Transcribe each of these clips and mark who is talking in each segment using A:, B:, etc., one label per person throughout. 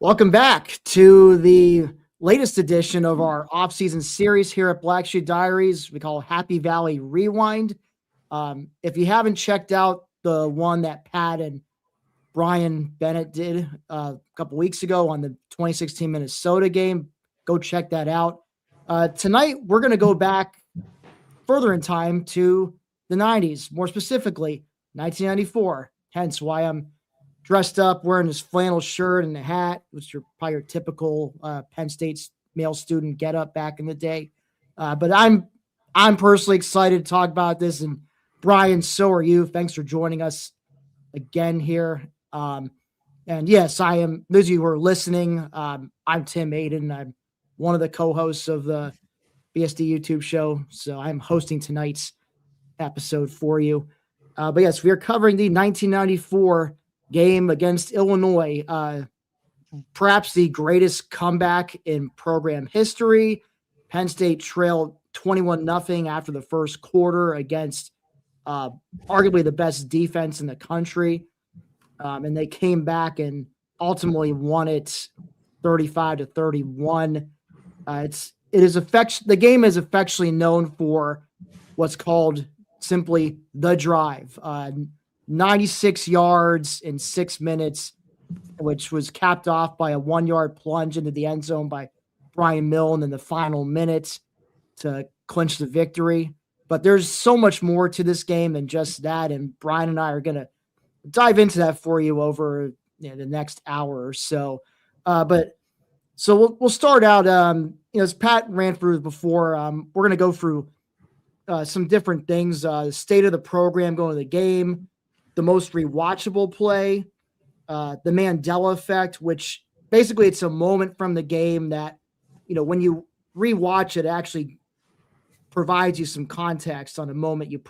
A: Welcome back to the latest edition of our off-season series here at Black Sheep Diaries. We call Happy Valley Rewind. If you haven't checked out the one that Pat and Brian Bennett did a couple weeks ago on the 2016 Minnesota game, go check that out. Tonight, we're going to go back further in time to the 90s, more specifically 1994, hence why I'm dressed up, wearing his flannel shirt and a hat, which are probably your typical Penn State's male student get up back in the day. But I'm personally excited to talk about this, and Brian, so are you. Thanks for joining us again here. And yes, I am. Those of you who are listening, I'm Tim Aiden. I'm one of the co-hosts of the BSD YouTube show, so I'm hosting tonight's episode for you. But yes, we are covering the 1994 game against Illinois, perhaps the greatest comeback in program history. Penn State trailed 21-0 after the first quarter against arguably the best defense in the country. And they came back and ultimately won it 35-31. The game is affectionately known for what's called simply the drive. 96 yards in 6 minutes, which was capped off by a 1-yard plunge into the end zone by Brian Milne in the final minutes to clinch the victory. But there's so much more to this game than just that, and Brian and I are going to dive into that for you over the next hour or so. So we'll start out, as Pat ran through before, we're going to go through some different things, the state of the program going to the game, the most rewatchable play, the Mandela Effect, which basically it's a moment from the game that, when you rewatch it, actually provides you some context on a moment you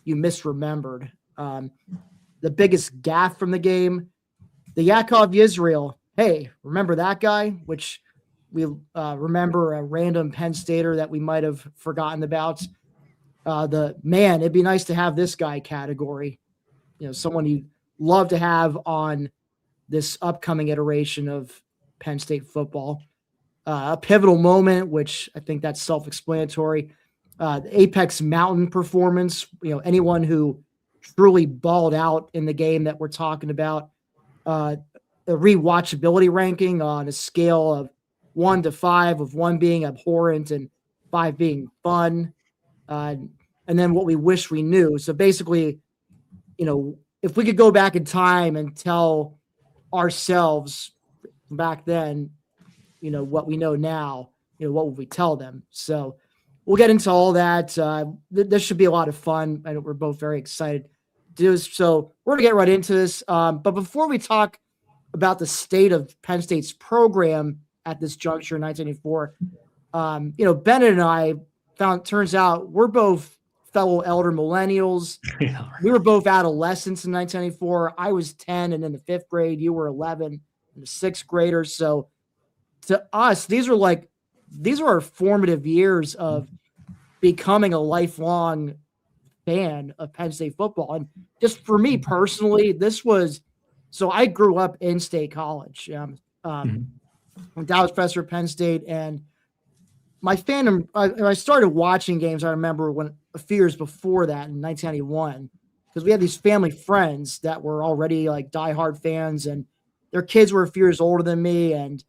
A: misremembered. The biggest gaffe from the game, the Yaacov Yisrael. Hey, remember that guy? Which we remember a random Penn Stater that we might have forgotten about. It'd be nice to have this guy category. Someone you'd love to have on this upcoming iteration of Penn State football. A pivotal moment, which I think that's self-explanatory. The Apex Mountain performance, anyone who truly balled out in the game that we're talking about. The rewatchability ranking on a scale of 1 to 5, of 1 being abhorrent and 5 being fun. And then what we wish we knew. So basically, if we could go back in time and tell ourselves back then, what we know now, what would we tell them? So we'll get into all that. This should be a lot of fun. I know we're both very excited to do this. So we're going to get right into this. But before we talk about the state of Penn State's program at this juncture in 1984, Bennett and I turns out we're both fellow elder millennials. Yeah, right. We were both adolescents in 1994. I was 10 and in the 5th grade. You were 11 and the 6th graders. So to us, these are our formative years of becoming a lifelong fan of Penn State football. And just for me personally, so I grew up in State College. I'm Dallas professor at Penn State, and my fandom, I started watching games, I remember a few years before that in 1991, because we had these family friends that were already like diehard fans, and their kids were a few years older than me. And,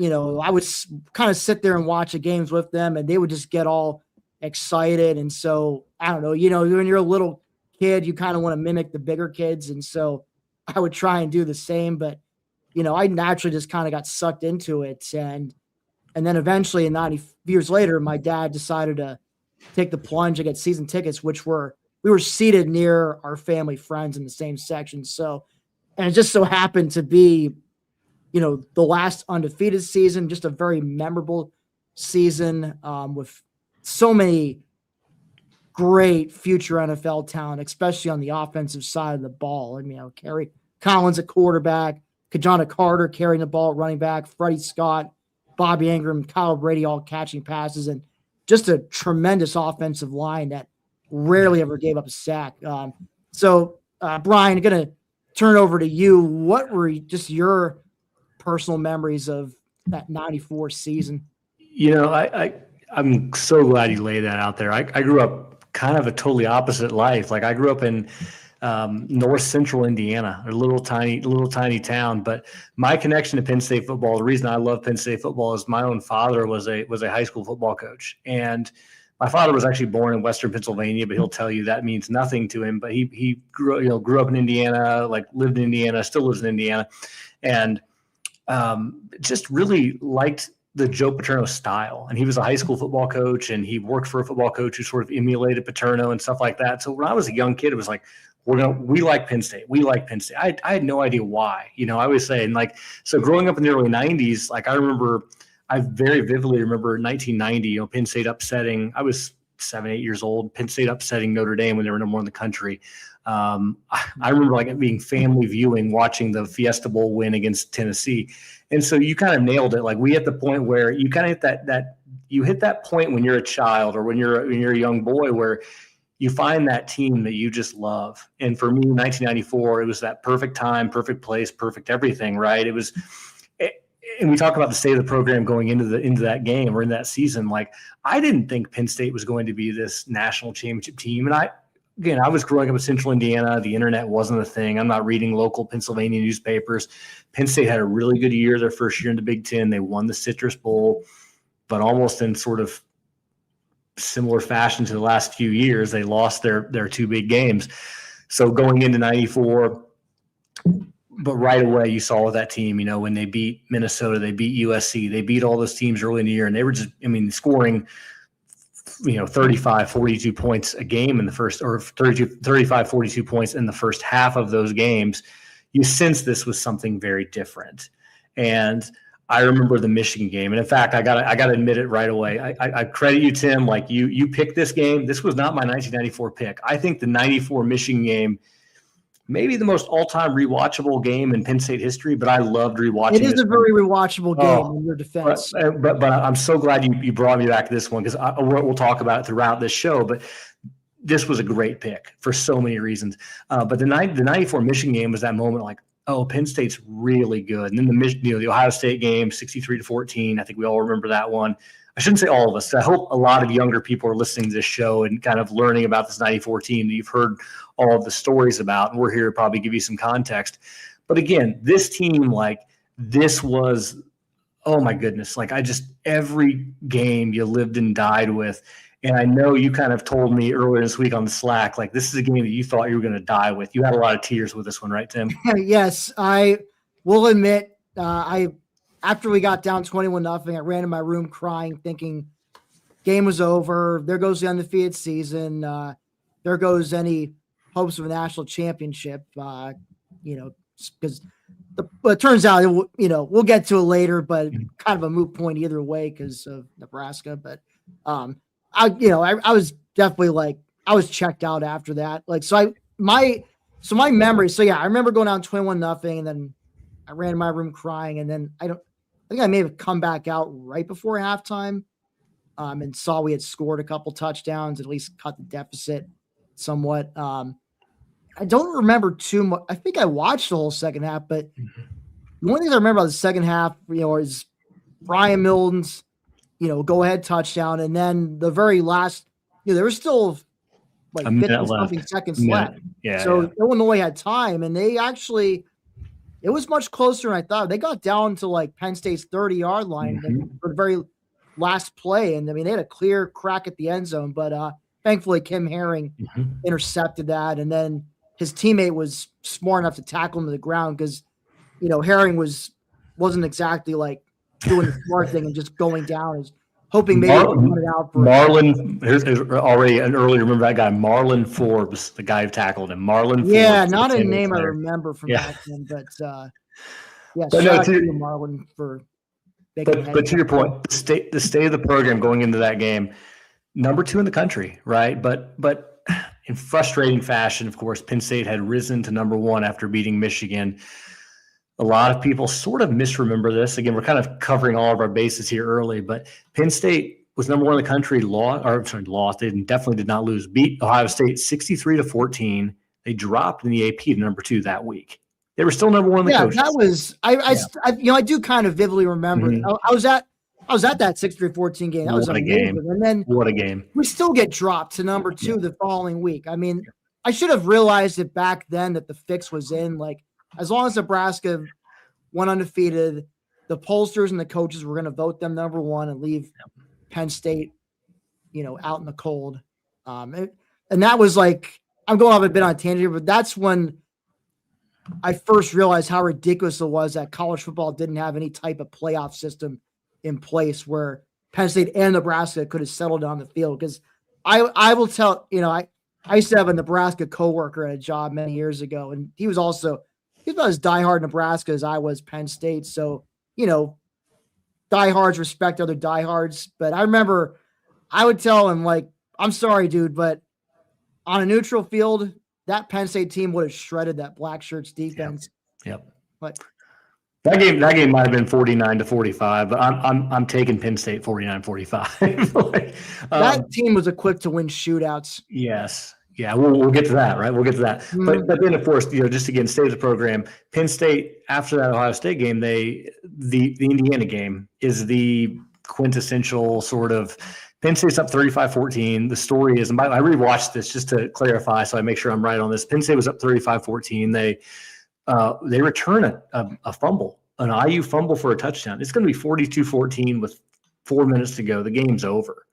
A: I would kind of sit there and watch the games with them, and they would just get all excited. And so, I don't know, when you're a little kid, you kind of want to mimic the bigger kids. And so I would try and do the same, but, I naturally just kind of got sucked into it. And then eventually 90 years later, my dad decided to take the plunge and get season tickets, we were seated near our family friends in the same section. So, and it just so happened to be, the last undefeated season, just a very memorable season with so many great future NFL talent, especially on the offensive side of the ball. And, Kerry Collins at quarterback, Kajana Carter carrying the ball at running back, Freddie Scott, Bobby Ingram, Kyle Brady, all catching passes, and just a tremendous offensive line that rarely ever gave up a sack. So, Brian, I'm going to turn it over to you. What were just your personal memories of that 94 season?
B: I'm so glad you laid that out there. I grew up kind of a totally opposite life. Like I grew up in north central Indiana, a little tiny town. But my connection to Penn State football, the reason I love Penn State football is my own father was a high school football coach. And my father was actually born in Western Pennsylvania, but he'll tell you that means nothing to him. But he grew up in Indiana, like lived in Indiana, still lives in Indiana, and just really liked the Joe Paterno style. And he was a high school football coach, and he worked for a football coach who sort of emulated Paterno and stuff like that. So when I was a young kid, it was like, we like Penn State. We like Penn State. I had no idea why. I was saying, like, so growing up in the early 90s, like I very vividly remember 1990, Penn State upsetting, I was 7, 8 years old, Penn State upsetting Notre Dame when they were number one in the country. I remember like it being family viewing, watching the Fiesta Bowl win against Tennessee. And so you kind of nailed it. Like we hit the point where you kind of hit that point when you're a child or when you're a young boy where you find that team that you just love. And for me, 1994, it was that perfect time, perfect place, perfect everything, right? It was, and we talk about the state of the program going into that game or in that season. Like I didn't think Penn State was going to be this national championship team. And I was growing up in central Indiana. The internet wasn't a thing. I'm not reading local Pennsylvania newspapers. Penn State had a really good year their first year in the Big Ten. They won the Citrus Bowl, but almost in sort of similar fashion to the last few years, they lost their two big games. So going into 94, but right away you saw that team, when they beat Minnesota, they beat USC, they beat all those teams early in the year, and they were just, scoring 35, 42 points a game in the first, or 35, 42 points in the first half of those games. You sense this was something very different. And I remember the Michigan game. And in fact, I gotta admit it right away. I credit you, Tim. Like you picked this game. This was not my 1994 pick. I think the 94 Michigan game, maybe the most all-time rewatchable game in Penn State history, but I loved rewatching it.
A: It is a very rewatchable game in your defense.
B: But I'm so glad you brought me back to this one because we'll talk about it throughout this show. But this was a great pick for so many reasons. But the 94 Michigan game was that moment like, oh, Penn State's really good. And then the Ohio State game, 63-14. I think we all remember that one. I shouldn't say all of us. I hope a lot of younger people are listening to this show and kind of learning about this 94 team that you've heard all of the stories about. And we're here to probably give you some context. But again, this team, like this was, oh my goodness. Like every game you lived and died with. And I know you kind of told me earlier this week on the Slack, like this is a game that you thought you were going to die with. You had a lot of tears with this one, right, Tim?
A: Yes, I will admit, after we got down 21-0, I ran in my room crying, thinking game was over. There goes the undefeated season. There goes any hopes of a national championship. Because it turns out, we'll get to it later, but kind of a moot point either way because of Nebraska. But I was definitely like I was checked out after that. Like my memory. So yeah, I remember going down 21-0, and then I ran in my room crying, and then I think I may have come back out right before halftime, and saw we had scored a couple touchdowns, at least cut the deficit somewhat. I don't remember too much. I think I watched the whole second half, but the one thing I remember about the second half, is Brian Milton's, go ahead touchdown. And then the very last, there was still like 50-something seconds left.
B: Yeah.
A: So Illinois had time, and it was much closer than I thought. They got down to like Penn State's 30-yard line for the very last play. And they had a clear crack at the end zone, but thankfully Kim Herring intercepted that. And then his teammate was smart enough to tackle him to the ground because, Herring wasn't exactly like doing the smart thing and just going down, is hoping maybe run it out for
B: Marlon. Here's already an early, remember that guy, Marlon Forbes, the guy who tackled him. Marlon Forbes.
A: Yeah, not a name I remember from back then, but shout out to Marlon for
B: but to your point, the state of the program going into that game, number 2 in the country, right? But in frustrating fashion, of course, Penn State had risen to number 1 after beating Michigan. A lot of people sort of misremember this. Again, we're kind of covering all of our bases here early, but Penn State was number 1 in the country, lost. They definitely did not lose. Beat Ohio State 63-14. They dropped in the AP to number 2 that week. They were still number one in the coaches.
A: That was I do kind of vividly remember.
B: Mhm.
A: I was at that 6-3-14 game. That was
B: What a
A: amazing.
B: game.
A: And then
B: What a game.
A: we still get dropped to number 2 the following week. I mean, I should have realized it back then that the fix was in. Like, as long as Nebraska went undefeated, the pollsters and the coaches were going to vote them number 1 and leave Penn State, out in the cold. And that was like, I'm going off a bit on a tangent, but that's when I first realized how ridiculous it was that college football didn't have any type of playoff system in place where Penn State and Nebraska could have settled on the field. Because I will tell, I used to have a Nebraska coworker at a job many years ago, and he was about as diehard Nebraska as I was Penn State. So, diehards respect other diehards. But I remember I would tell him, like, I'm sorry, dude, but on a neutral field, that Penn State team would have shredded that Black Shirts defense.
B: Yep.
A: But
B: that game might have been 49-45, but I'm taking Penn State 49-45.
A: That team was equipped to win shootouts.
B: Yes. Yeah, we'll get to that, right? We'll get to that.
A: Mm-hmm.
B: But then, of course, just again, stay with the program. Penn State, after that Ohio State game, the Indiana game is the quintessential sort of Penn State's up 35-14. The story is, and I rewatched this just to clarify so I make sure I'm right on this. Penn State was up 35-14. They return a fumble, an IU fumble for a touchdown. It's going to be 42-14 with 4 minutes to go. The game's over.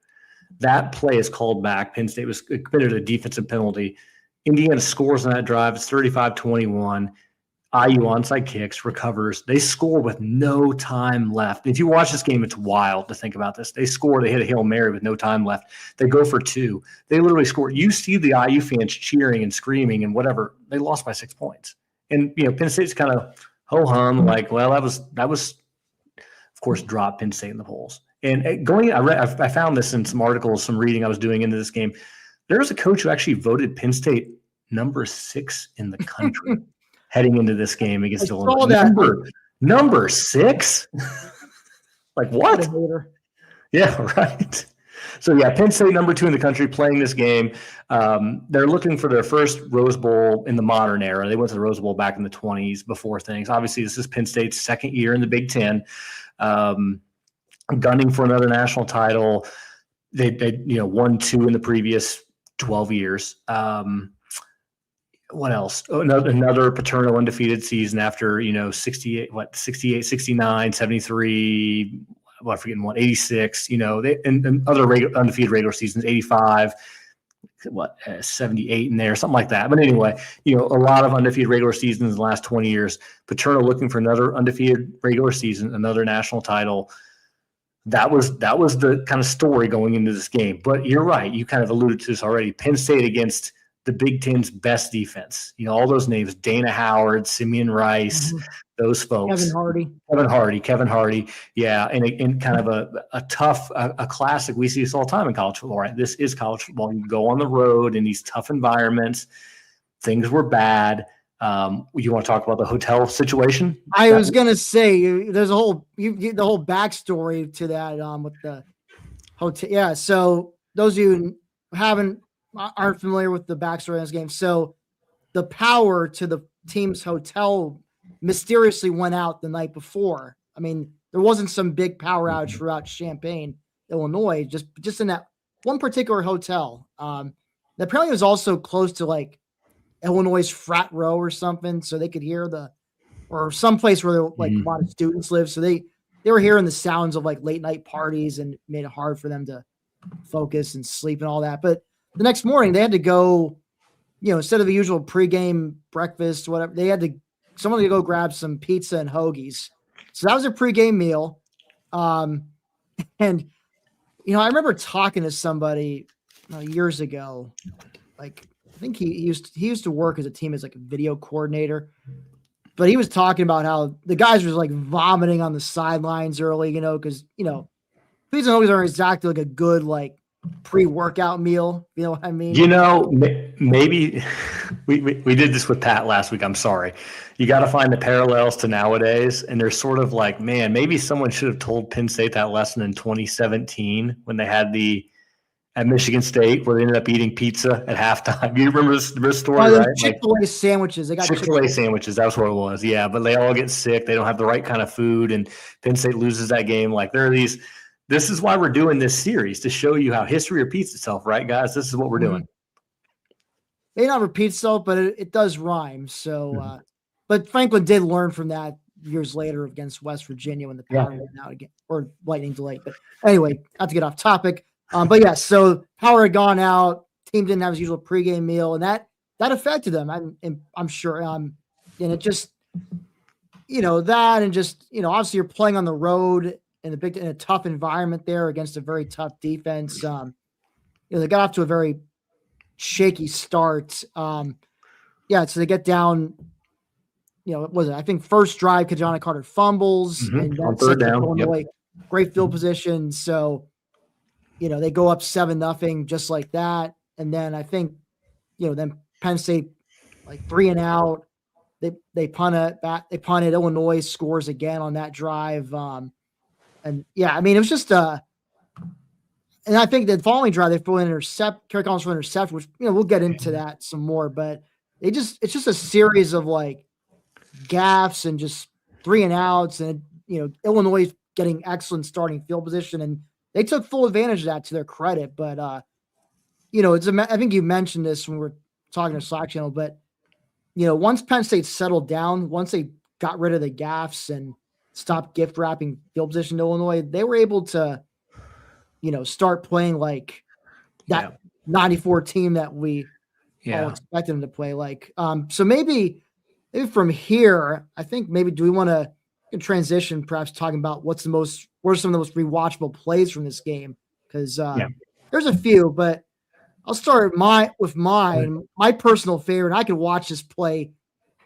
B: That play is called back. Penn State was committed a defensive penalty. Indiana scores on that drive. It's 35-21. IU onside kicks, recovers. They score with no time left. If you watch this game, it's wild to think about this. They score. They hit a Hail Mary with no time left. They go for 2. They literally score. You see the IU fans cheering and screaming and whatever. They lost by 6 points. And, Penn State's kind of ho-hum, like, well, that was, of course, dropped Penn State in the polls. And I found this in some articles, some reading I was doing into this game. There was a coach who actually voted Penn State number 6 in the country heading into this game against Illinois. Number 6? Like, what? Yeah, right. So, yeah, Penn State number 2 in the country playing this game. They're looking for their first Rose Bowl in the modern era. They went to the Rose Bowl back in the 20s before things. Obviously, this is Penn State's second year in the Big Ten. Gunning for another national title. They won 2 in the previous 12 years. What else? Oh, another Paterno undefeated season after 68, 69, 73. Well, I'm forgetting 86. And other undefeated regular seasons, 85. 78 in there, something like that. But anyway, a lot of undefeated regular seasons in the last 20 years. Paterno looking for another undefeated regular season, another national title. That was the kind of story going into this game. But you're right. You kind of alluded to this already. Penn State against the Big Ten's best defense. All those names, Dana Howard, Simeon Rice, those folks. Kevin Hardy. Yeah, and kind of a tough, a classic. We see this all the time in college football, right? This is college football. You go on the road in these tough environments. Things were bad. You want to talk about the hotel situation?
A: I was going to say there's the whole backstory to that with the hotel. Yeah. So those of you who aren't familiar with the backstory of this game. So the power to the team's hotel mysteriously went out the night before. I mean, there wasn't some big power outage throughout Champaign, Illinois, just in that one particular hotel. Apparently it was also close to like Illinois' frat row or something, so they could hear or some place where a lot of students live. So they were hearing the sounds of like late night parties and made it hard for them to focus and sleep and all that. But the next morning they had to go, instead of the usual pregame breakfast, whatever, someone had to go grab some pizza and hoagies. So that was a pregame meal. And, I remember talking to somebody years ago, like, I think he used to work as a video coordinator, but he was talking about how the guys were like vomiting on the sidelines early, because pizza and hoagies aren't exactly like a good like pre-workout meal. You know what I mean?
B: Maybe we did this with Pat last week. I'm sorry. You got to find the parallels to nowadays, and they're sort of like, man, maybe someone should have told Penn State that lesson in 2017 when they had the at Michigan State where they ended up eating pizza at halftime. You remember this story,
A: Oh,
B: right?
A: Chick-fil-A sandwiches. They got
B: Chick-fil-A sandwiches. That's what it was. Yeah, but they all get sick. They don't have the right kind of food, and Penn State loses that game. Like there are these. This is why we're doing this series, to show you how history repeats itself, right, guys? This is what we're doing.
A: May not repeat itself, but it does rhyme. So, but Franklin did learn from that years later against West Virginia when the power went out again, or lightning delayed. But anyway, not to get off topic. But yeah, so power had gone out. Team didn't have his usual pregame meal, and that affected them. I'm sure. And it just, that, and just, obviously you're playing on the road in a tough environment there against a very tough defense. They got off to a very shaky start. So they get down. What was it? I think first drive, Kajana Carter fumbles, and
B: on third down,
A: great field position. So, they go up 7-0 just like that. And then I think, then Penn State, like 3 and out, they punt it back. They punted. Illinois scores again on that drive. It was just and I think the following drive they threw an intercept. Kerry Collins for an interception, which we'll get into that some more. But it's just a series of like gaffes and just 3 and outs, and Illinois getting excellent starting field position, and they took full advantage of that to their credit. But I think you mentioned this when we were talking to Slack channel, but once Penn State settled down, once they got rid of the gaffes and stopped gift wrapping field position to Illinois, they were able to start playing like that 94 team that we all expected them to play like. So maybe from here, I think do we want to transition, perhaps talking about what are some of the most rewatchable plays from this game? Because there's a few, but I'll start with mine. My personal favorite. I could watch this play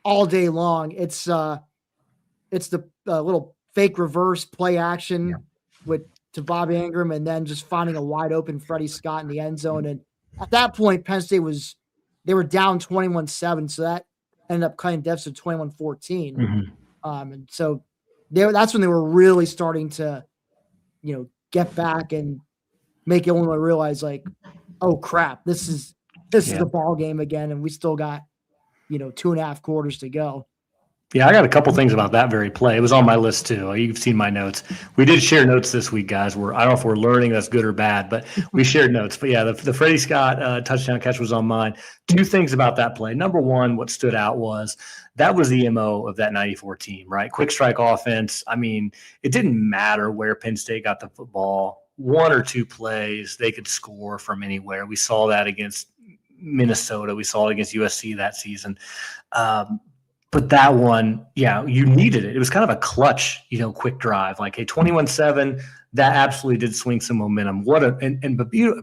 A: all day long. It's the little fake reverse play action to Bob Ingram, and then just finding a wide open Freddie Scott in the end zone. And at that point, Penn State they were down 21-7, so that ended up cutting deficit 21-14. And so that's when they were really starting to, get back and make Illinois realize, like, oh crap, this is the ball game again, and we still got 2.5 quarters to go.
B: Yeah, I got a couple things about that very play. It was on my list too. You've seen my notes. We did share notes this week, guys. I don't know if we're learning that's good or bad, but we shared notes. But yeah, the Freddie Scott touchdown catch was on mine. 2 things about that play. Number one, what stood out was that was the MO of that 94 team, right? Quick strike offense. I mean, it didn't matter where Penn State got the football. 1 or 2 plays, they could score from anywhere. We saw that against Minnesota. We saw it against USC that season. But that one, you needed it. It was kind of a clutch, quick drive. Like, hey, 21-7, that absolutely did swing some momentum. What a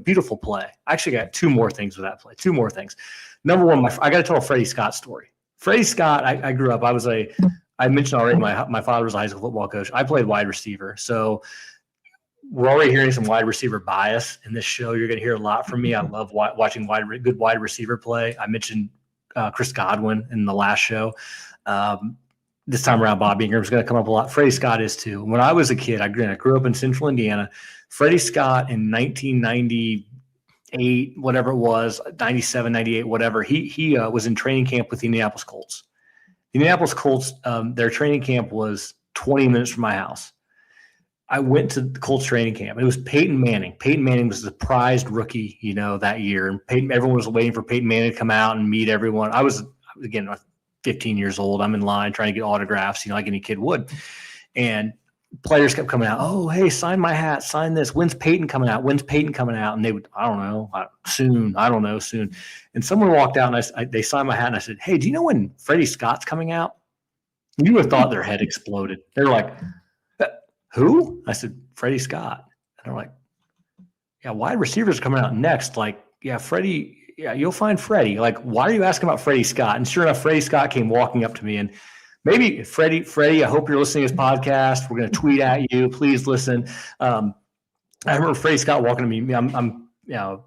B: beautiful play. I actually got 2 more things with that play. 2 more things. Number one, I got to tell a Freddie Scott story. Freddie Scott, I grew up. I mentioned already, my father was a high school football coach. I played wide receiver. So we're already hearing some wide receiver bias in this show. You're going to hear a lot from me. I love watching good wide receiver play. I mentioned Chris Godwin in the last show. This time around, Bob Ingram's going to come up a lot. Freddie Scott is too. When I was a kid, I grew up in Central Indiana. Freddie Scott in 1998, whatever it was, 97, 98, whatever, he was in training camp with the Indianapolis Colts. The Indianapolis Colts, their training camp was 20 minutes from my house. I went to the Colts training camp. It was Peyton Manning. Peyton Manning was the prized rookie, that year. And everyone was waiting for Peyton Manning to come out and meet everyone. I was, again, 15 years old. I'm in line trying to get autographs, like any kid would. And players kept coming out. Oh, hey, sign my hat, sign this. When's Peyton coming out? And they would, I don't know, soon. And someone walked out and they signed my hat and I said, hey, do you know when Freddie Scott's coming out? You would have thought their head exploded. They were like, who? I said, Freddie Scott. And they're like, yeah, wide receivers coming out next. Like, Freddie, you'll find Freddie. Like, why are you asking about Freddie Scott? And sure enough, Freddie Scott came walking up to me. And maybe Freddie, I hope you're listening to this podcast. We're going to tweet at you. Please listen. I remember Freddie Scott walking to me. I'm a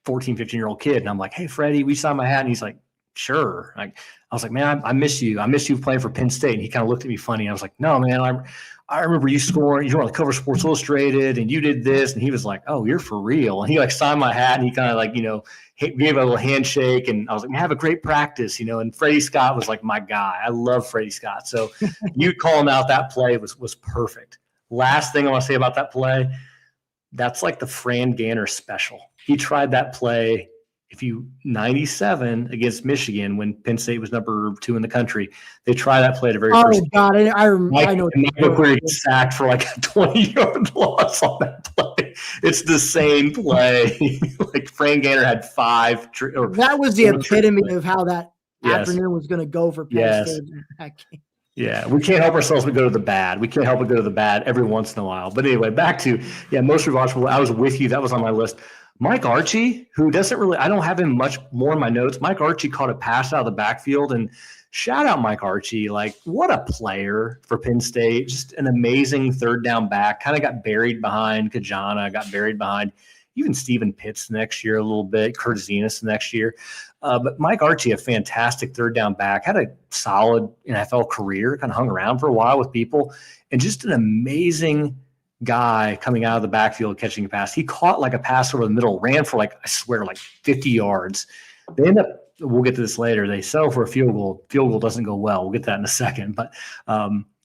B: 14, 15-year-old kid. And I'm like, hey, Freddie, will you sign my hat? And he's like, sure. I was like, man, I miss you. I miss you playing for Penn State. And he kind of looked at me funny. I was like, no, man, I remember you scoring, you were on the cover of Sports Illustrated and you did this. And he was like, oh, you're for real. And he like signed my hat and he kind of like, gave a little handshake. And I was like, man, have a great practice, and Freddie Scott was like my guy. I love Freddie Scott. So you calling out that play was perfect. Last thing I want to say about that play, that's like the Fran Ganner special. He tried that play 97 against Michigan when Penn State was number 2 in the country. They tried that play at the very first.
A: Oh God, I know.
B: Michael sacked for like a 20-yard loss on that play. It's the same play. Like Fran Ganner had 5.
A: That was the epitome of how that afternoon was going to go for Penn State in that game.
B: Yeah, we can't help ourselves but go to the bad. We can't help but go to the bad every once in a while. But anyway, back to most rewatchable. I was with you. That was on my list. Mike Archie, who doesn't really, I don't have him much more in my notes. Mike Archie caught a pass out of the backfield, and shout out Mike Archie. Like, what a player for Penn State. Just an amazing third down back. Kind of got buried behind Kajana, got buried behind even Stephen Pitts next year a little bit, Kurt Zenas next year. But Mike Archie, a fantastic third down back, had a solid NFL career, kind of hung around for a while with people, and just an amazing guy coming out of the backfield catching a pass. He caught like a pass over the middle, ran for like 50 yards. They end up, we'll get to this later, they settle for a field goal. Field goal doesn't go well. We'll get to that in a second. But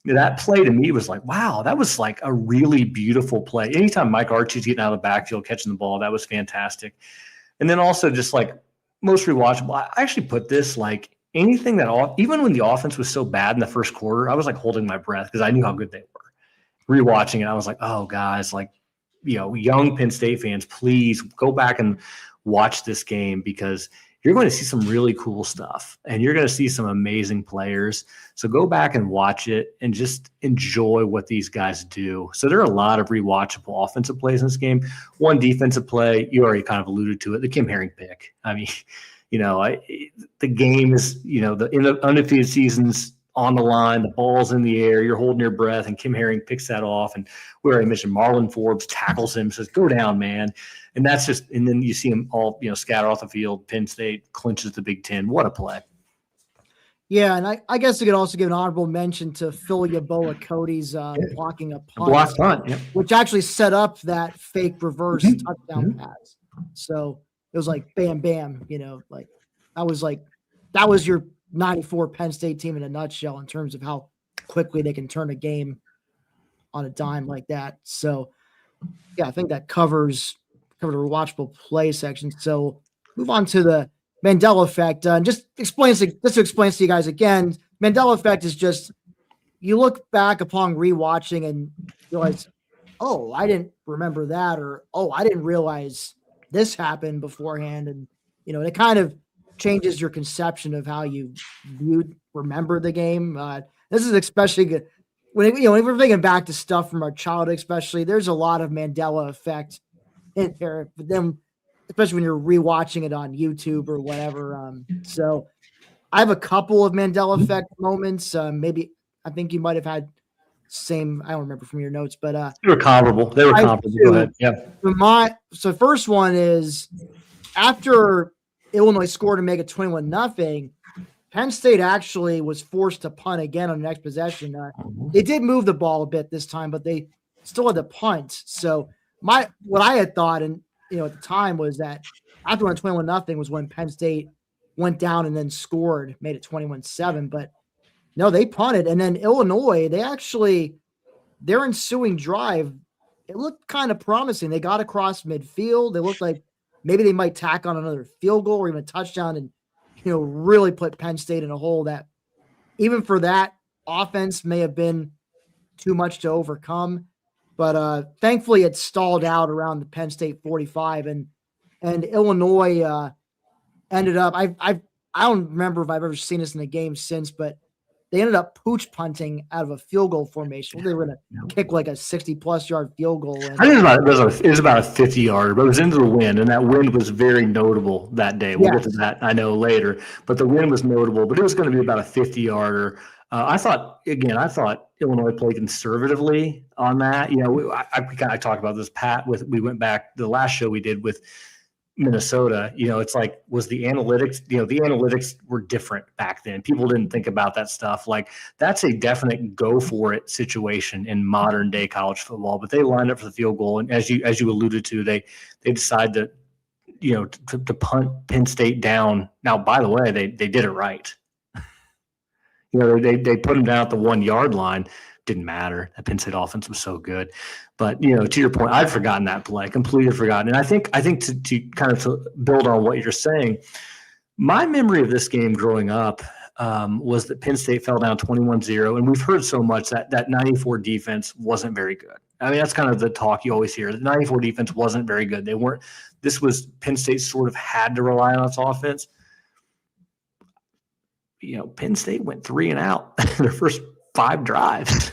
B: that play to me was like, wow, that was like a really beautiful play. Anytime Mike Archie's getting out of the backfield, catching the ball, that was fantastic. And then also just like most rewatchable, I actually put this like anything that, even when the offense was so bad in the first quarter, I was like holding my breath because I knew how good they were. Rewatching it, I was like, oh, guys, like, young Penn State fans, please go back and watch this game because you're going to see some really cool stuff and you're going to see some amazing players. So go back and watch it and just enjoy what these guys do. So there are a lot of rewatchable offensive plays in this game. One defensive play, you already kind of alluded to it, the Kim Herring pick. I mean, the game is, in the undefeated seasons, on the line, the ball's in the air, you're holding your breath, and Kim Herring picks that off. And we already mentioned Marlon Forbes tackles him, says, go down, man. And that's just, and then you see them all, scatter off the field. Penn State clinches the Big Ten. What a play.
A: Yeah, and I guess I could also give an honorable mention to Phil Yaboa Cody's blocking a punt.
B: Block punt, yeah.
A: Which actually set up that fake reverse touchdown pass. So it was like bam, bam, that was your 94 Penn State team in a nutshell in terms of how quickly they can turn a game on a dime like that. So, yeah, I think that covered the rewatchable play section. So, move on to the Mandela Effect. And just to explain to you guys again, Mandela Effect is just you look back upon rewatching and realize, oh, I didn't remember that, or oh, I didn't realize this happened beforehand, and it kind of changes your conception of how you remember the game. This is especially good when we're thinking back to stuff from our childhood, especially. There's a lot of Mandela Effect in there, but then especially when you're rewatching it on YouTube or whatever. So I have a couple of Mandela Effect moments. Maybe I think you might have had same. I don't remember from your notes, but
B: they were comparable. Go ahead. Yeah.
A: So first one is after Illinois scored to make it 21-0. Penn State actually was forced to punt again on the next possession. They did move the ball a bit this time, but they still had to punt. So what I had thought, and at the time, was that after 21-0 was when Penn State went down and then scored, made it 21-7. But no, they punted, and then Illinois, their ensuing drive, it looked kind of promising. They got across midfield. They looked like maybe they might tack on another field goal or even a touchdown and, really put Penn State in a hole that even for that offense may have been too much to overcome. But thankfully it stalled out around the Penn State 45 and Illinois ended up, I don't remember if I've ever seen this in a game since, but they ended up pooch punting out of a field goal formation. They were going to kick like a 60-plus yard field goal. And
B: I think it was about a 50-yarder, but it was into the wind, and that wind was very notable that day. We'll get to that, I know, later. But the wind was notable, but it was going to be about a 50-yarder. I thought Illinois played conservatively on that. I talked about this, Pat, we went back the last show we did with Minnesota, it's like, was the analytics, the analytics were different back then. People didn't think about that stuff. Like, that's a definite go for it situation in modern day college football, but they lined up for the field goal. And as you alluded to, they decide to, to punt Penn State down. Now, by the way, they did it right. They put them down at the 1 yard line. Didn't matter. That Penn State offense was so good. But, to your point, I'd forgotten that play, completely forgotten. And I think to kind of to build on what you're saying, my memory of this game growing up was that Penn State fell down 21-0. And we've heard so much that 94 defense wasn't very good. I mean, that's kind of the talk you always hear. The 94 defense wasn't very good. This was Penn State sort of had to rely on its offense. Penn State went 3 and out their first 5 drives.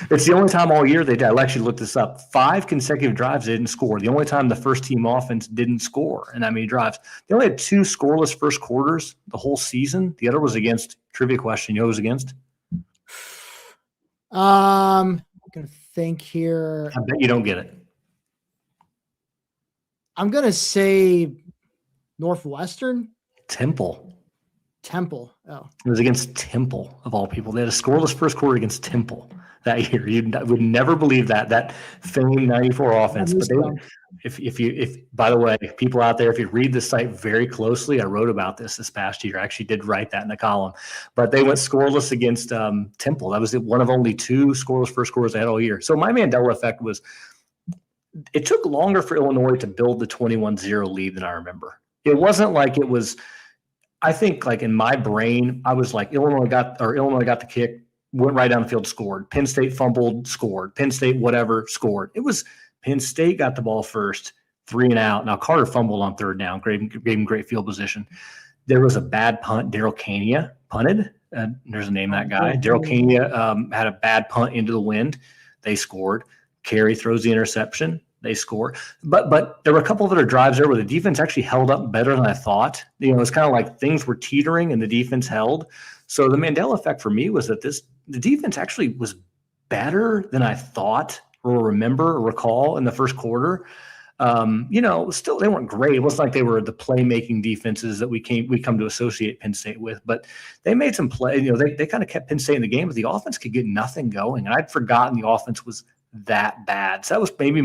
B: It's the only time all year they did. I actually looked this up. 5 consecutive drives they didn't score. The only time the first team offense didn't score in that many drives. They only had 2 scoreless first quarters the whole season. The other was against, trivia question, who it was against?
A: I'm gonna think here.
B: I bet you don't get it.
A: I'm gonna say Northwestern.
B: Temple.
A: Oh,
B: It was against Temple, of all people. They had a scoreless first quarter against Temple that year. You would never believe that famed 94 offense. But if by the way, people out there, if you read the site very closely, I wrote about this past year. I actually did write that in the column. But they went scoreless against Temple. That was one of only 2 scoreless first quarters they had all year. So my Mandela effect was, it took longer for Illinois to build the 21-0 lead than I remember. It wasn't like it was. I think, like, in my brain, I was like, Illinois got the kick, went right down the field, scored. Penn State fumbled, scored. Penn State whatever, scored. It was Penn State got the ball first, 3 and out. Now Carter fumbled on 3rd down, gave him great field position. There was a bad punt. Daryl Kania punted. There's a name of that guy. Daryl Kania had a bad punt into the wind. They scored. Carey throws the interception. They score. But there were a couple of other drives there where the defense actually held up better than I thought. It's kind of like things were teetering and the defense held. So the Mandela effect for me was that the defense actually was better than I thought or remember or recall in the first quarter. Still they weren't great. It wasn't like they were the playmaking defenses that we come to associate Penn State with, but they made some play. They kind of kept Penn State in the game, but the offense could get nothing going. And I'd forgotten the offense was that bad. So that was maybe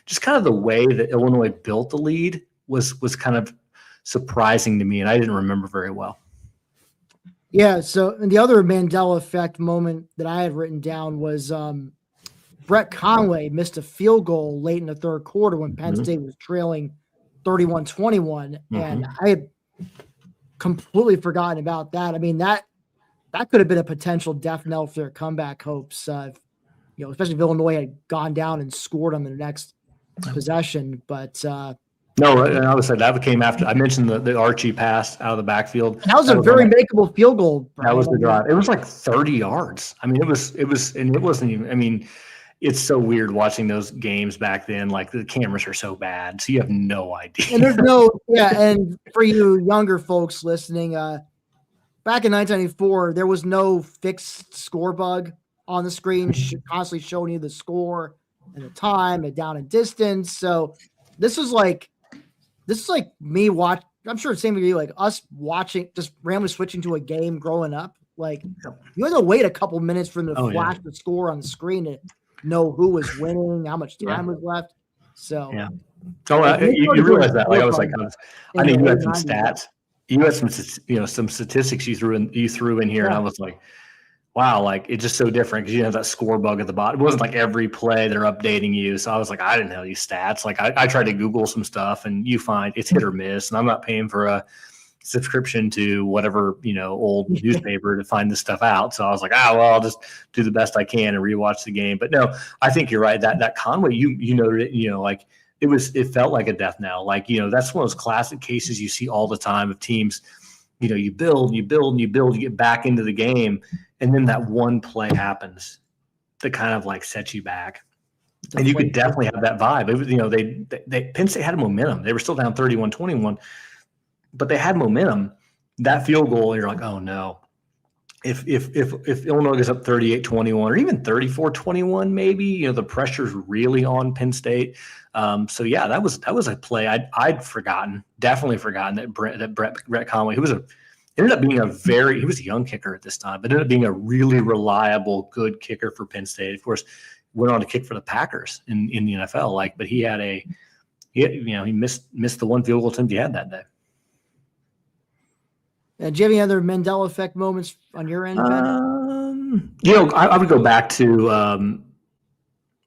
B: just kind of the way that Illinois built the lead was kind of surprising to me, and I didn't remember very well.
A: Yeah. So and the other Mandela effect moment that I had written down was Brett Conway missed a field goal late in the 3rd quarter when Penn State was trailing 31-21, and I had completely forgotten about that. I mean, that could have been a potential death knell for their comeback hopes. Especially if Illinois had gone down and scored on the next possession. But
B: no, and I was said that came after I mentioned the Archie pass out of the backfield.
A: That was a very makeable field goal.
B: That was the drive. It was like 30 yards. I mean, it was, and it wasn't even. I mean, it's so weird watching those games back then. Like, the cameras are so bad, so you have no idea.
A: And there's and for you younger folks listening, back in 1994, there was no fixed score bug on the screen, constantly showing you the score and the time and down and distance. So this is like me watch. I'm sure it's the same for you, like us watching, just randomly switching to a game growing up. Like, you had to wait a couple minutes for them to flash the score on the screen to know who was winning, how much time was left. So
B: you realize that? Like, I mean, you had some stats. You had some statistics you threw in here, and I was like, wow, like, it's just so different because you have that score bug at the bottom. It wasn't like every play they're updating you. So I was like, I didn't know these stats. Like, I tried to Google some stuff, and you find it's hit or miss. And I'm not paying for a subscription to whatever, old newspaper to find this stuff out. So I was like, I'll just do the best I can and rewatch the game. But no, I think you're right. That Conway, you noted it, like, it felt like a death knell. Like, that's one of those classic cases you see all the time of teams. You build, you get back into the game, and then that one play happens that kind of like sets you back. And you could definitely have that vibe. It was, Penn State had momentum. They were still down 31-21, but they had momentum. That field goal, you're like, oh no. if Illinois goes up 38-21 or even 34-21, maybe, the pressure's really on Penn State. So yeah, that was a play I'd definitely forgotten that Brett Conway, who ended up being he was a young kicker at this time, but ended up being a really reliable, good kicker for Penn State. Of course, went on to kick for the Packers in the NFL. But he missed the one field goal attempt he had that day.
A: Do you have any other Mandela Effect moments on your end, Ben?
B: I would go back to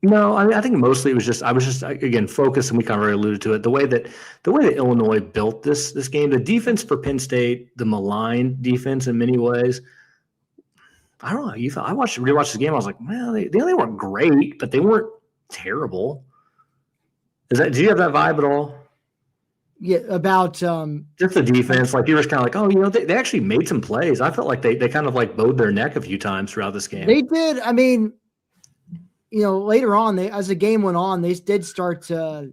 B: no. I think mostly I was just again focused, and we kind of already alluded to it. The way that Illinois built this game, the defense for Penn State, the maligned defense in many ways. I don't know. I rewatched the game. I was like, well, they weren't great, but they weren't terrible. Do you have that vibe at all?
A: Yeah, about
B: just the defense. You were kind of like, oh, they actually made some plays. I felt like they kind of bowed their neck a few times throughout this game.
A: They did. I mean, later on, as the game went on, they did start to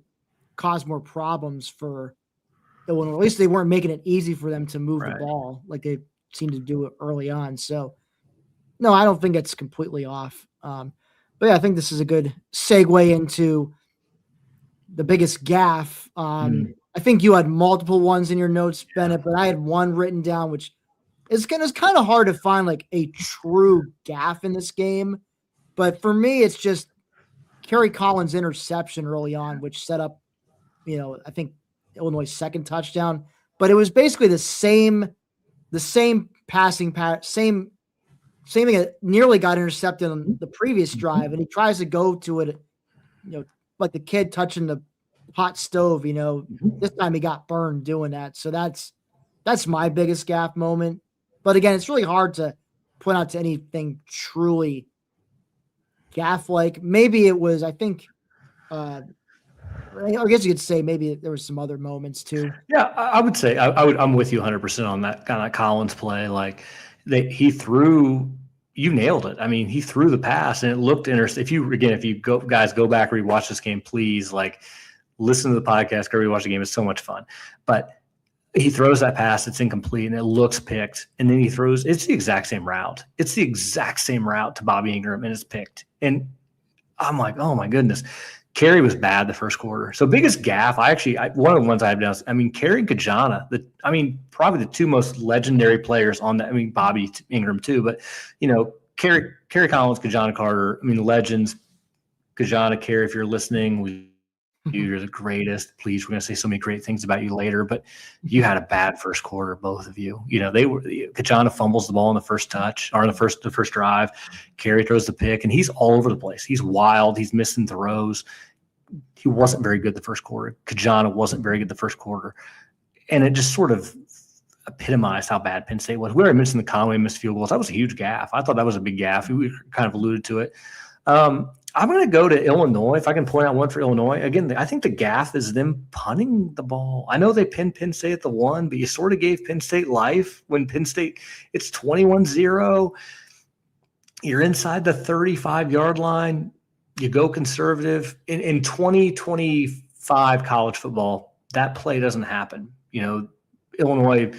A: cause more problems for Illinois. At least they weren't making it easy for them to move the ball like they seemed to do it early on. So, no, I don't think it's completely off. But yeah, I think this is a good segue into the biggest gaffe. I think you had multiple ones in your notes, Bennett, but I had one written down, which is kind of hard to find a true gaffe in this game. But for me, it's just Kerry Collins' interception early on, which set up, I think Illinois' second touchdown. But it was basically the same passing pattern, same thing that nearly got intercepted on the previous drive, and he tries to go to it, like the kid touching the hot stove. This time he got burned doing that. So that's my biggest gaffe moment. But again, it's really hard to point out to anything truly gaffe-like. Maybe it was, I think, I guess you could say maybe there was some other moments too.
B: Yeah, I would say I'm with you 100% on that kind of Collins play. He threw, you nailed it. I mean, he threw the pass and it looked interesting. If you guys go back, rewatch this game, please, listen to the podcast, go rewatch the game. It's so much fun. But he throws that pass, it's incomplete, and it looks picked. And then it's the exact same route. It's the exact same route to Bobby Ingram, and it's picked. And I'm like, oh my goodness. Kerry was bad the first quarter. So biggest gaffe, one of the ones I have down, Kerry and Kajana, probably the two most legendary players on that. Bobby Ingram too, but Kerry Collins, Kajana Carter, legends. Kajana, Kerry, if you're listening, you're the greatest. Please, we're going to say so many great things about you later, but you had a bad first quarter, both of you. Kajana fumbles the ball on the first touch or on the first drive. Kerry throws the pick, and he's all over the place. He's wild. He's missing throws. He wasn't very good the first quarter. Kajana wasn't very good the first quarter. And it just sort of epitomized how bad Penn State was. We already mentioned the Conway missed field goals. That was a huge gaffe. I thought that was a big gaffe. We kind of alluded to it. I'm going to go to Illinois. If I can point out one for Illinois, again, I think the gaffe is them punting the ball. I know they pinned Penn State at the 1, but you sort of gave Penn State life when Penn State, it's 21-0. You're inside the 35-yard line. You go conservative. In 2025 college football, that play doesn't happen. Illinois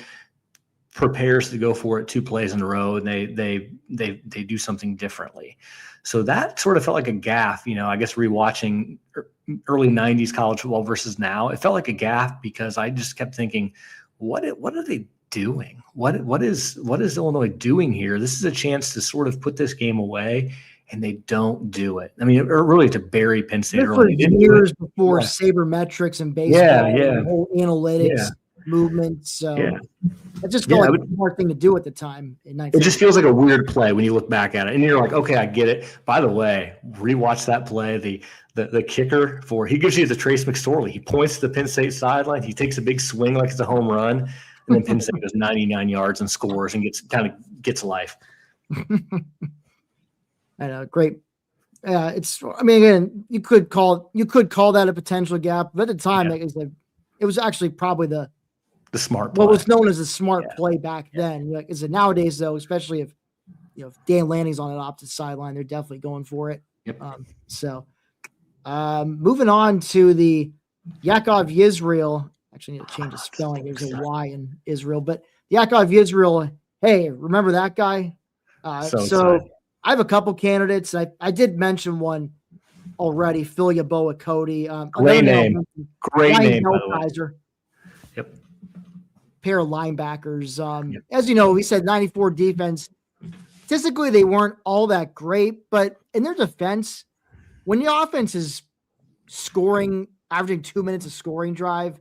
B: prepares to go for it 2 plays in a row, and they do something differently. So that sort of felt like a gaffe. I guess rewatching early 90s college football versus now, it felt like a gaffe because I just kept thinking, what are they doing? What is Illinois doing here? This is a chance to sort of put this game away, and they don't do it. Or really to bury Penn State early.
A: Years before sabermetrics and baseball, and whole analytics movement. So it just felt like a smart thing to do at the time.
B: It just feels like a weird play when you look back at it, and you're like, okay, I get it. By the way, rewatch that play. The kicker he gives you the Trace McSorley. He points to the Penn State sideline. He takes a big swing like it's a home run, and then Penn State goes 99 yards and scores and gets life.
A: I know, great. Again, you could call that a potential gap, but at the time, it was actually probably the smart play. What was known as a smart play back then. Is it nowadays though, especially if if Dan Lanning's on an opposite sideline, they're definitely going for it.
B: Yep.
A: Moving on to the Yaacov Yisrael. Actually, need to change the spelling. There's a Y in Israel, but Yaacov Yisrael. Hey, remember that guy?
B: So
A: So I have a couple candidates. I did mention one already, Philyaboa Cody.
B: Great name. Great
A: Ryan
B: name, by the way.
A: Gelsizer,
B: Yep.
A: pair of linebackers.
B: Yep.
A: As you know, we said 94 defense. Statistically, they weren't all that great, but in their defense, when your offense is scoring, averaging 2 minutes of scoring drive,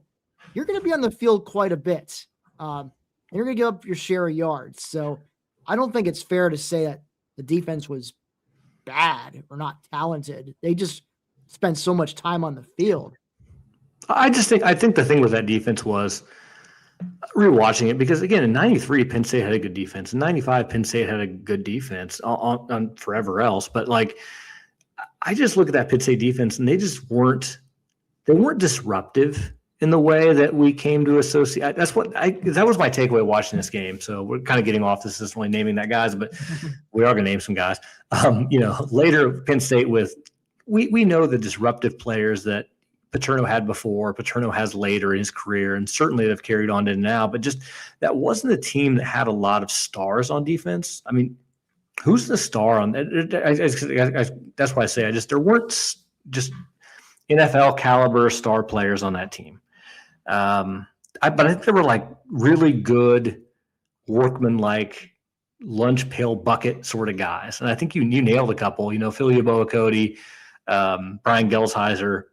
A: you're going to be on the field quite a bit. And you're going to give up your share of yards. So I don't think it's fair to say that the defense was bad or not talented. They just spent so much time on the field.
B: I think the thing with that defense was rewatching it, because again, in 93, Penn State had a good defense. In 95, Penn State had a good defense on forever else. But like, I just look at that Penn State defense and they weren't disruptive in the way that we came to associate. That was my takeaway watching this game. So we're kind of getting off this, isn't really naming that guys, but we are going to name some guys. Later Penn State we know the disruptive players that Paterno had before, Paterno has later in his career, and certainly they've carried on to now. But just that wasn't a team that had a lot of stars on defense. I mean, who's the star on that? That's why I say there weren't just NFL caliber star players on that team. But I think there were like really good workman-like lunch pail bucket sort of guys. And I think you nailed a couple, Philyaboa Cody, Brian Gelsizer.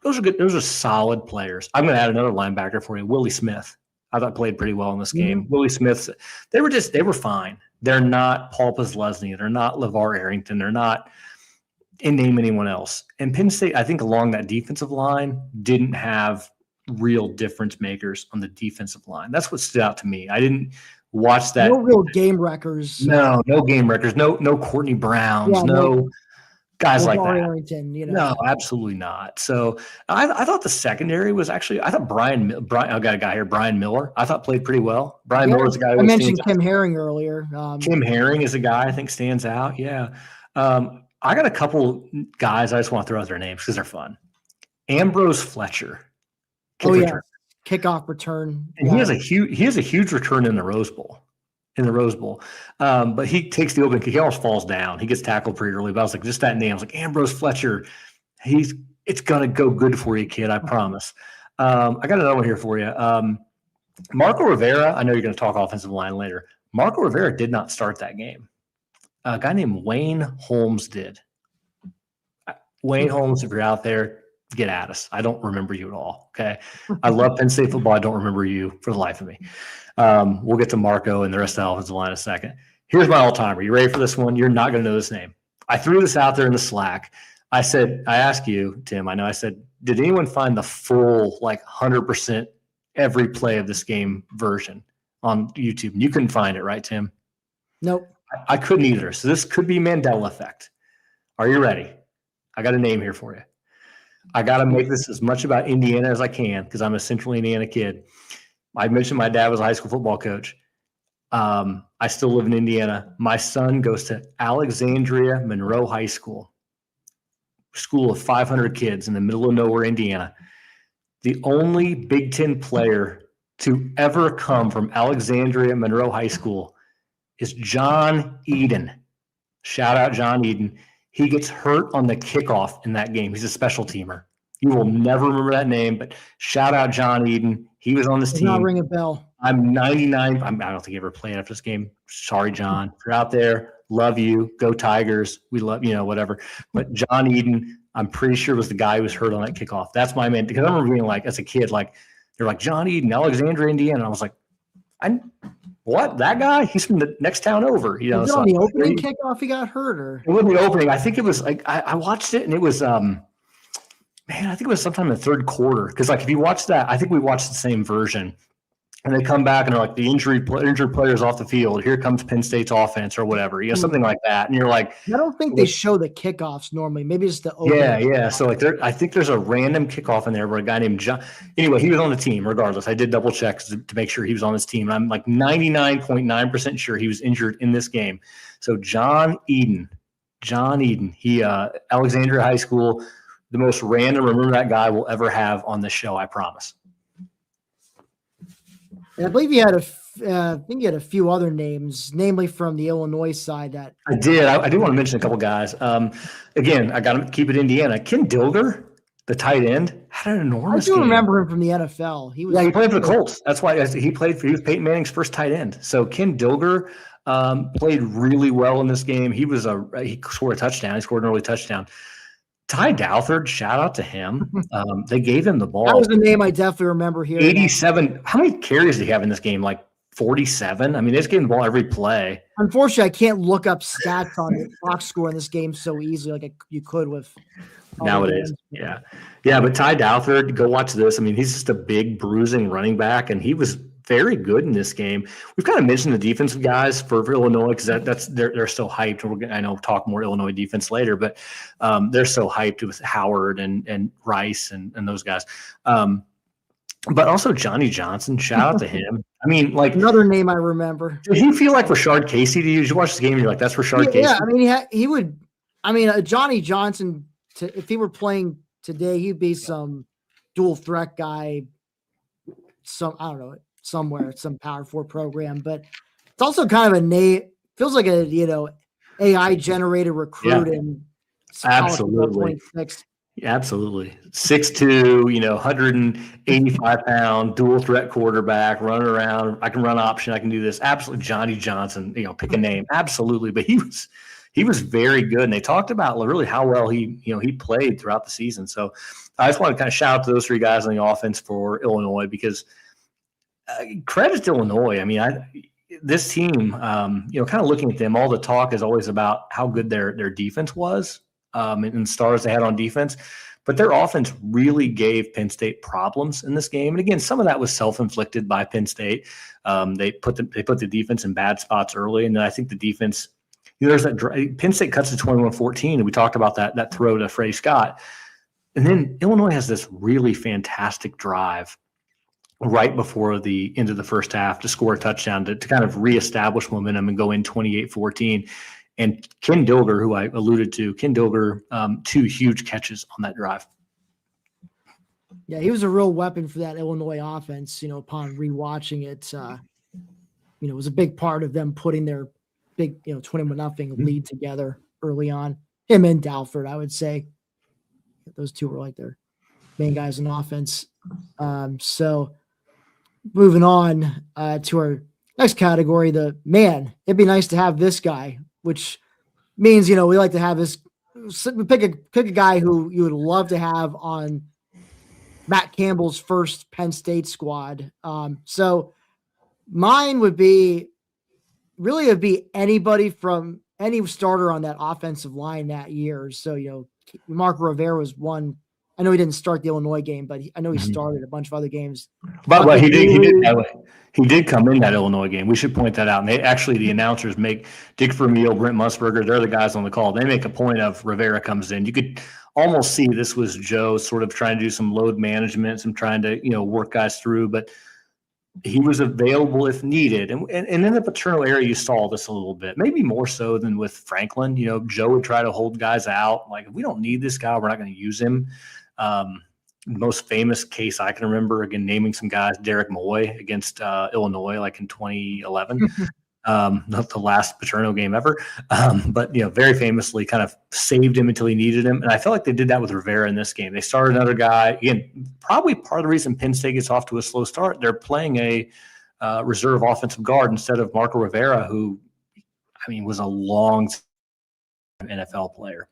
B: Those are good. Those are solid players. I'm going to add another linebacker for you, Willie Smith. I thought played pretty well in this game. Willie Smith, they were fine. They're not Paul Posluszny. They're not LeVar Arrington. They're not name anyone else. And Penn State, I think along that defensive line, didn't have real difference makers on the defensive line. That's what stood out to me. I didn't watch that.
A: No real game wreckers.
B: No game wreckers. No Courtney Browns. No guys like that.
A: Arrington,
B: No, absolutely not. So I thought the secondary was actually. I thought Brian. I got a guy here, Brian Miller. I thought played pretty well. Brian Miller's a guy.
A: I mentioned Kim Herring earlier.
B: Kim Herring is a guy I think stands out. Yeah. I got a couple guys I just want to throw out their names because they're fun. Ambrose Fletcher.
A: Kickoff return.
B: And he has a huge return in the Rose Bowl. But he takes the open kick. He almost falls down. He gets tackled pretty early. But I was like, just that name. I was like, Ambrose Fletcher. It's gonna go good for you, kid. I promise. I got another one here for you. Marco Rivera. I know you're going to talk offensive line later. Marco Rivera did not start that game. A guy named Wayne Holmes did. Wayne Holmes, if you're out there, get at us. I don't remember you at all. Okay. I love Penn State football. I don't remember you for the life of me. We'll get to Marco and the rest of the offensive line in a second. Here's my all-timer. You ready for this one? You're not going to know this name. I threw this out there in the Slack. I asked you, Tim, I said, did anyone find the full, 100% every play of this game version on YouTube? And you couldn't find it, right, Tim?
A: Nope.
B: I couldn't either. So this could be Mandela Effect. Are you ready? I got a name here for you. I got to make this as much about Indiana as I can because I'm a Central Indiana kid. I mentioned my dad was a high school football coach. I still live in Indiana. My son goes to Alexandria Monroe High School of 500 kids in the middle of nowhere, Indiana. The only Big Ten player to ever come from Alexandria Monroe High School is John Eden. Shout out John Eden. He gets hurt on the kickoff in that game. He's a special teamer. You will never remember that name, but shout out John Eden. He was on this team.
A: Not ring a bell.
B: I'm 99. I don't think he ever played after this game. Sorry, John. If you're out there, love you. Go Tigers. We love, whatever. But John Eden, I'm pretty sure was the guy who was hurt on that kickoff. That's my man. Because I remember being as a kid, they're like, John Eden, Alexandria, Indiana. And I was like, what? That guy? He's from the next town over.
A: Was it on the opening kickoff he got hurt? Or?
B: It wasn't the opening. I think it was I watched it and it was I think it was sometime in the third quarter. Because if you watch that, I think we watched the same version. And they come back and they're like, the injured players off the field. Here comes Penn State's offense or whatever, something like that. And you're like,
A: I don't think they show the kickoffs normally. Maybe it's the opening.
B: Yeah. So I think there's a random kickoff in there where a guy named John. Anyway, he was on the team. Regardless, I did double check to make sure he was on this team. And I'm 99.9% sure he was injured in this game. So John Eden, he Alexandria High School, the most random remember that guy we'll ever have on this show. I promise.
A: And I believe he had think you had a few other names, namely from the Illinois side. That
B: I did. I do want to mention a couple guys. Again, I got to keep it Indiana. Ken Dilger, the tight end, had an
A: I
B: enormous
A: do
B: game.
A: remember him from the NFL. He
B: played for the Colts. That's why he was Peyton Manning's first tight end. So Ken Dilger played really well in this game. He scored a touchdown. He scored an early touchdown. Ty Douthard, shout out to him. They gave him the ball.
A: That was the name I definitely remember hearing.
B: 87. How many carries did he have in this game? Like 47. I mean, they just gave him the ball every play.
A: Unfortunately, I can't look up stats on the box score in this game so easily like you could with
B: nowadays. Yeah. But Ty Douthard, go watch this. I mean, he's just a big bruising running back, and he was very good in this game. We've kind of mentioned the defensive guys for Illinois because they're so hyped. We're gonna, I know, talk more Illinois defense later, but they're so hyped with Howard and Rice and those guys. But also Johnny Johnson, shout out to him. I mean, like
A: another name I remember.
B: Did he feel like Rashard Casey to you? Did you watch this game and you're like, that's Rashard Casey?
A: Yeah, I mean, he would. I mean, Johnny Johnson, if he were playing today, he'd be some dual threat guy. I don't know, somewhere, some Power 4 program. But it's also kind of feels like a AI generated recruit in
B: absolutely. 26. Absolutely. 6'2", 185-pound dual threat quarterback running around. I can run option. I can do this. Absolutely. Johnny Johnson, pick a name. Absolutely. But he was very good. And they talked about really how well he played throughout the season. So I just want to kind of shout out to those three guys on the offense for Illinois because credit to Illinois. I mean, this team, kind of looking at them, all the talk is always about how good their defense was. And stars they had on defense, but their offense really gave Penn State problems in this game. And again, some of that was self-inflicted by Penn State. They put the defense in bad spots early, and then I think the defense. There's that Penn State cuts to 21-14, and we talked about that throw to Freddie Scott, and then Illinois has this really fantastic drive right before the end of the first half to score a touchdown to kind of reestablish momentum and go in 28-14. And Ken Dilger, who I alluded to, 2 huge catches on that drive.
A: Yeah, he was a real weapon for that Illinois offense. Upon rewatching it, it was a big part of them putting their big, 21-0 lead together early on. Him and Dalford, I would say, those two were like their main guys in offense. So moving on to our next category, it'd be nice to have this guy. Which means, we like to have this, pick a guy who you would love to have on Matt Campbell's first Penn State squad. So mine would be anybody from any starter on that offensive line that year. So, Mark Rivera was one. I know he didn't start the Illinois game, but I know he started a bunch of other games.
B: But he did come in that Illinois game. We should point that out. And the announcers make Dick Vermeil, Brent Musburger, they're the guys on the call. They make a point of Rivera comes in. You could almost see this was Joe sort of trying to do some load management, some trying to, work guys through. But he was available if needed. And in the Paterno area, you saw this a little bit, maybe more so than with Franklin. Joe would try to hold guys out. Like, if we don't need this guy, we're not going to use him. The most famous case I can remember, again, naming some guys, Derek Moy against Illinois, like in 2011, not the last Paterno game ever, but very famously kind of saved him until he needed him. And I felt like they did that with Rivera in this game. They started another guy. Again, probably part of the reason Penn State gets off to a slow start, they're playing a reserve offensive guard instead of Marco Rivera, who, was a long NFL player.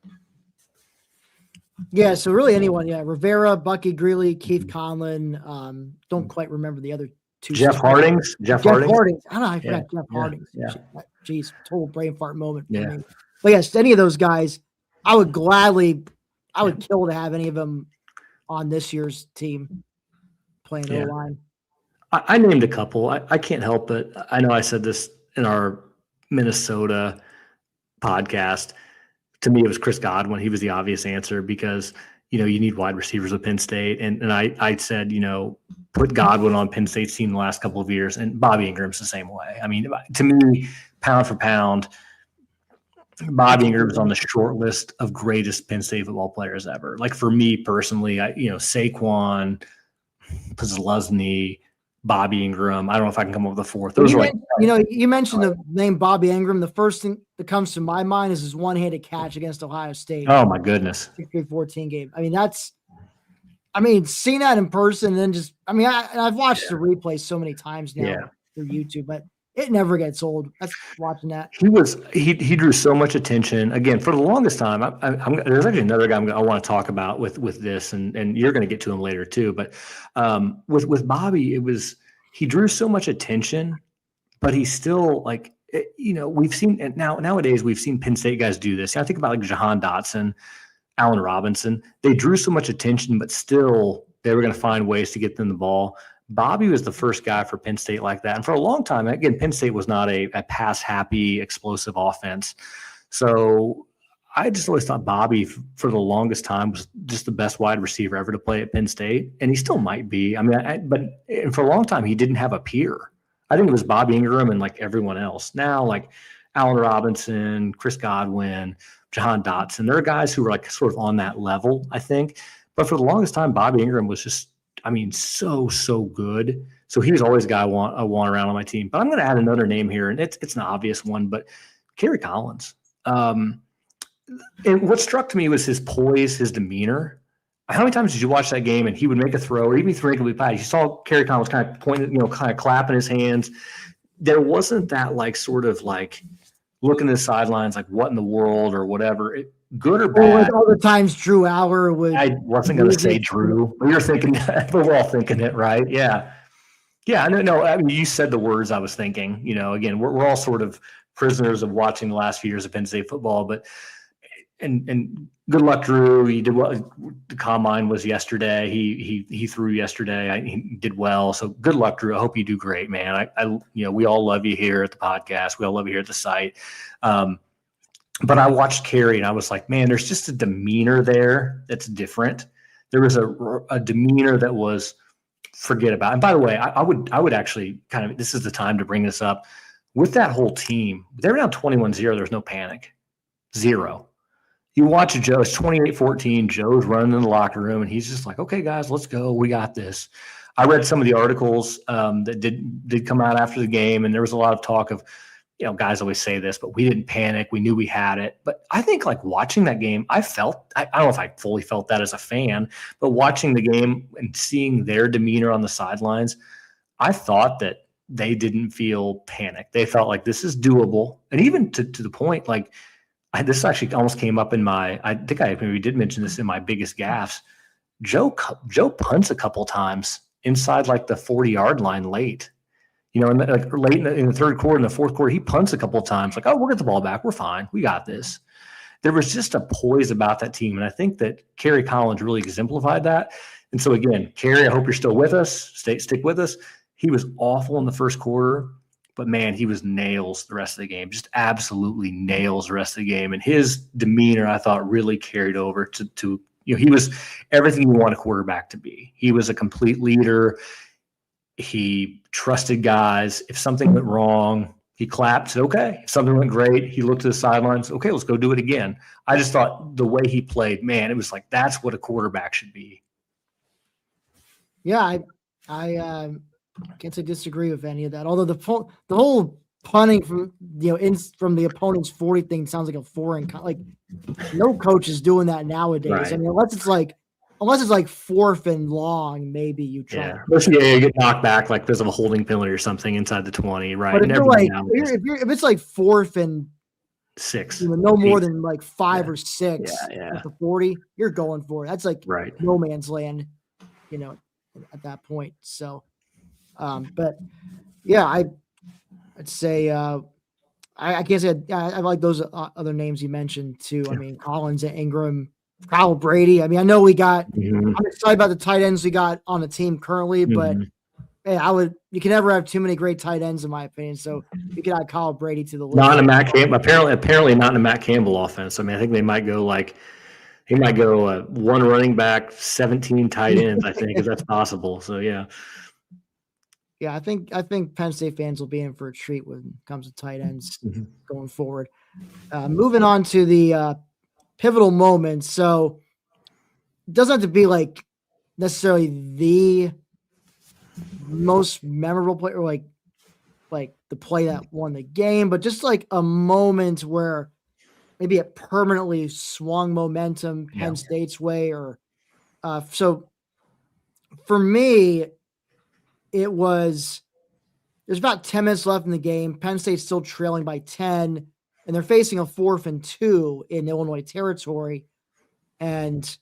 A: Yeah, so really anyone, Rivera, Bucky Greeley, Keith Conlon. Don't quite remember the other two.
B: Jeff Hardings.
A: I don't know. I forgot Jeff Hardings.
B: Yeah.
A: Jeez, total brain fart moment.
B: Yeah.
A: But yes, any of those guys, I would kill to have any of them on this year's team playing O-line.
B: I named a couple. I can't help it. I know I said this in our Minnesota podcast. To me, it was Chris Godwin. He was the obvious answer because, you need wide receivers at Penn State. And I said, put Godwin on Penn State's team the last couple of years. And Bobby Ingram's the same way. To me, pound for pound, Bobby Ingram's on the short list of greatest Penn State football players ever. Like, for me personally, Saquon, Posluszny, Bobby Ingram. I don't know if I can come up with a fourth. Those are like,
A: you mentioned the name Bobby Ingram. The first thing that comes to my mind is his one-handed catch against Ohio State.
B: oh my goodness,
A: 16-14 game. Seeing that in person, and then I've watched the replay so many times now through YouTube, but it never gets old. That's watching that.
B: He drew so much attention. Again, for the longest time, there's actually another guy I want to talk about with this, and you're going to get to him later too. But with Bobby, he drew so much attention, but he's still like, we've seen nowadays we've seen Penn State guys do this. I think about like Jahan Dotson, Allen Robinson. They drew so much attention, but still they were going to find ways to get them the ball. Bobby was the first guy for Penn State like that. And for a long time, again, Penn State was not a pass-happy, explosive offense. So I just always thought Bobby, for the longest time, was just the best wide receiver ever to play at Penn State. And he still might be. But for a long time, he didn't have a peer. I think it was Bobby Ingram and like everyone else. Now, like Allen Robinson, Chris Godwin, Jahan Dotson, there are guys who are like sort of on that level, I think. But for the longest time, Bobby Ingram was just, so good. So he was always a guy I want around on my team. But I'm going to add another name here, and it's an obvious one, but Kerry Collins. And what struck to me was his poise, his demeanor. How many times did you watch that game and he would make a throw, or even if he threw a pass? You saw Kerry Collins kind of pointing, kind of clapping his hands. There wasn't that like sort of like looking at the sidelines, like what in the world or whatever. Good or bad.
A: All the times Drew Aller would.
B: I wasn't going to say Drew, but you're thinking that, but we're all thinking it, right? Yeah. Yeah. No, you said the words I was thinking. Again, we're all sort of prisoners of watching the last few years of Penn State football, but and good luck, Drew. He did well. The combine was yesterday. He threw yesterday. He did well. So good luck, Drew. I hope you do great, man. We all love you here at the podcast. We all love you here at the site. But I watched Kerry and I was like, man, there's just a demeanor there that's different. There was a demeanor that was forget about. And by the way, I would actually this is the time to bring this up. With that whole team, they're down 21-0. There's no panic. Zero. You watch Joe, it's 28-14. Joe's running in the locker room and he's just like, okay, guys, let's go. We got this. I read some of the articles that did come out after the game, and there was a lot of talk of, guys always say this, but we didn't panic. We knew we had it. But I think like watching that game, I don't know if I fully felt that as a fan, but watching the game and seeing their demeanor on the sidelines, I thought that they didn't feel panic. They felt like this is doable. And even to the point, like this actually almost came up in I think I maybe did mention this in my biggest gaffes. Joe punts a couple times inside like the 40-yard line late. And like late in the third quarter, in the fourth quarter, he punts a couple of times. Like, oh, we'll get the ball back. We're fine. We got this. There was just a poise about that team, and I think that Kerry Collins really exemplified that. And so again, Kerry, I hope you're still with us. Stick with us. He was awful in the first quarter, but man, he was nails the rest of the game. Just absolutely nails the rest of the game. And his demeanor, I thought, really carried over to he was everything you want a quarterback to be. He was a complete leader. He trusted guys. If something went wrong, he clapped, said, okay. If something went great, he looked to the sidelines. Okay, let's go do it again. I just thought the way he played, man, it was like that's what a quarterback should be.
A: Yeah, I can't say disagree with any of that. Although the whole punting from from the opponent's 40 thing sounds like a foreign. Like no coach is doing that nowadays. Right. Unless it's like fourth and long, maybe you try.
B: Yeah, you get knocked back like because of a holding penalty or something inside the 20, right?
A: But if it's like fourth and
B: 6,
A: no more than like 5 or 6 at the 40, you're going for it. That's like no man's land, at that point. So, but yeah, I'd say I can't say I like those other names you mentioned too. Yeah. Collins and Ingram. Kyle Brady. I know we got. I'm excited about the tight ends we got on the team currently, but hey, you can never have too many great tight ends in my opinion. So you could add Kyle Brady to the list.
B: Not in a Matt Campbell. Apparently not in a Matt Campbell offense. I think they might go one running back, 17 tight ends. I think if that's possible. So yeah.
A: Yeah, I think Penn State fans will be in for a treat when it comes to tight ends going forward. Moving on to the pivotal moments. So it doesn't have to be like necessarily the most memorable play, or like the play that won the game, but just like a moment where maybe it permanently swung momentum Penn State's way, or so for me, there's about 10 minutes left in the game. Penn State's still trailing by 10, and they're facing a 4th and 2 in Illinois territory. And,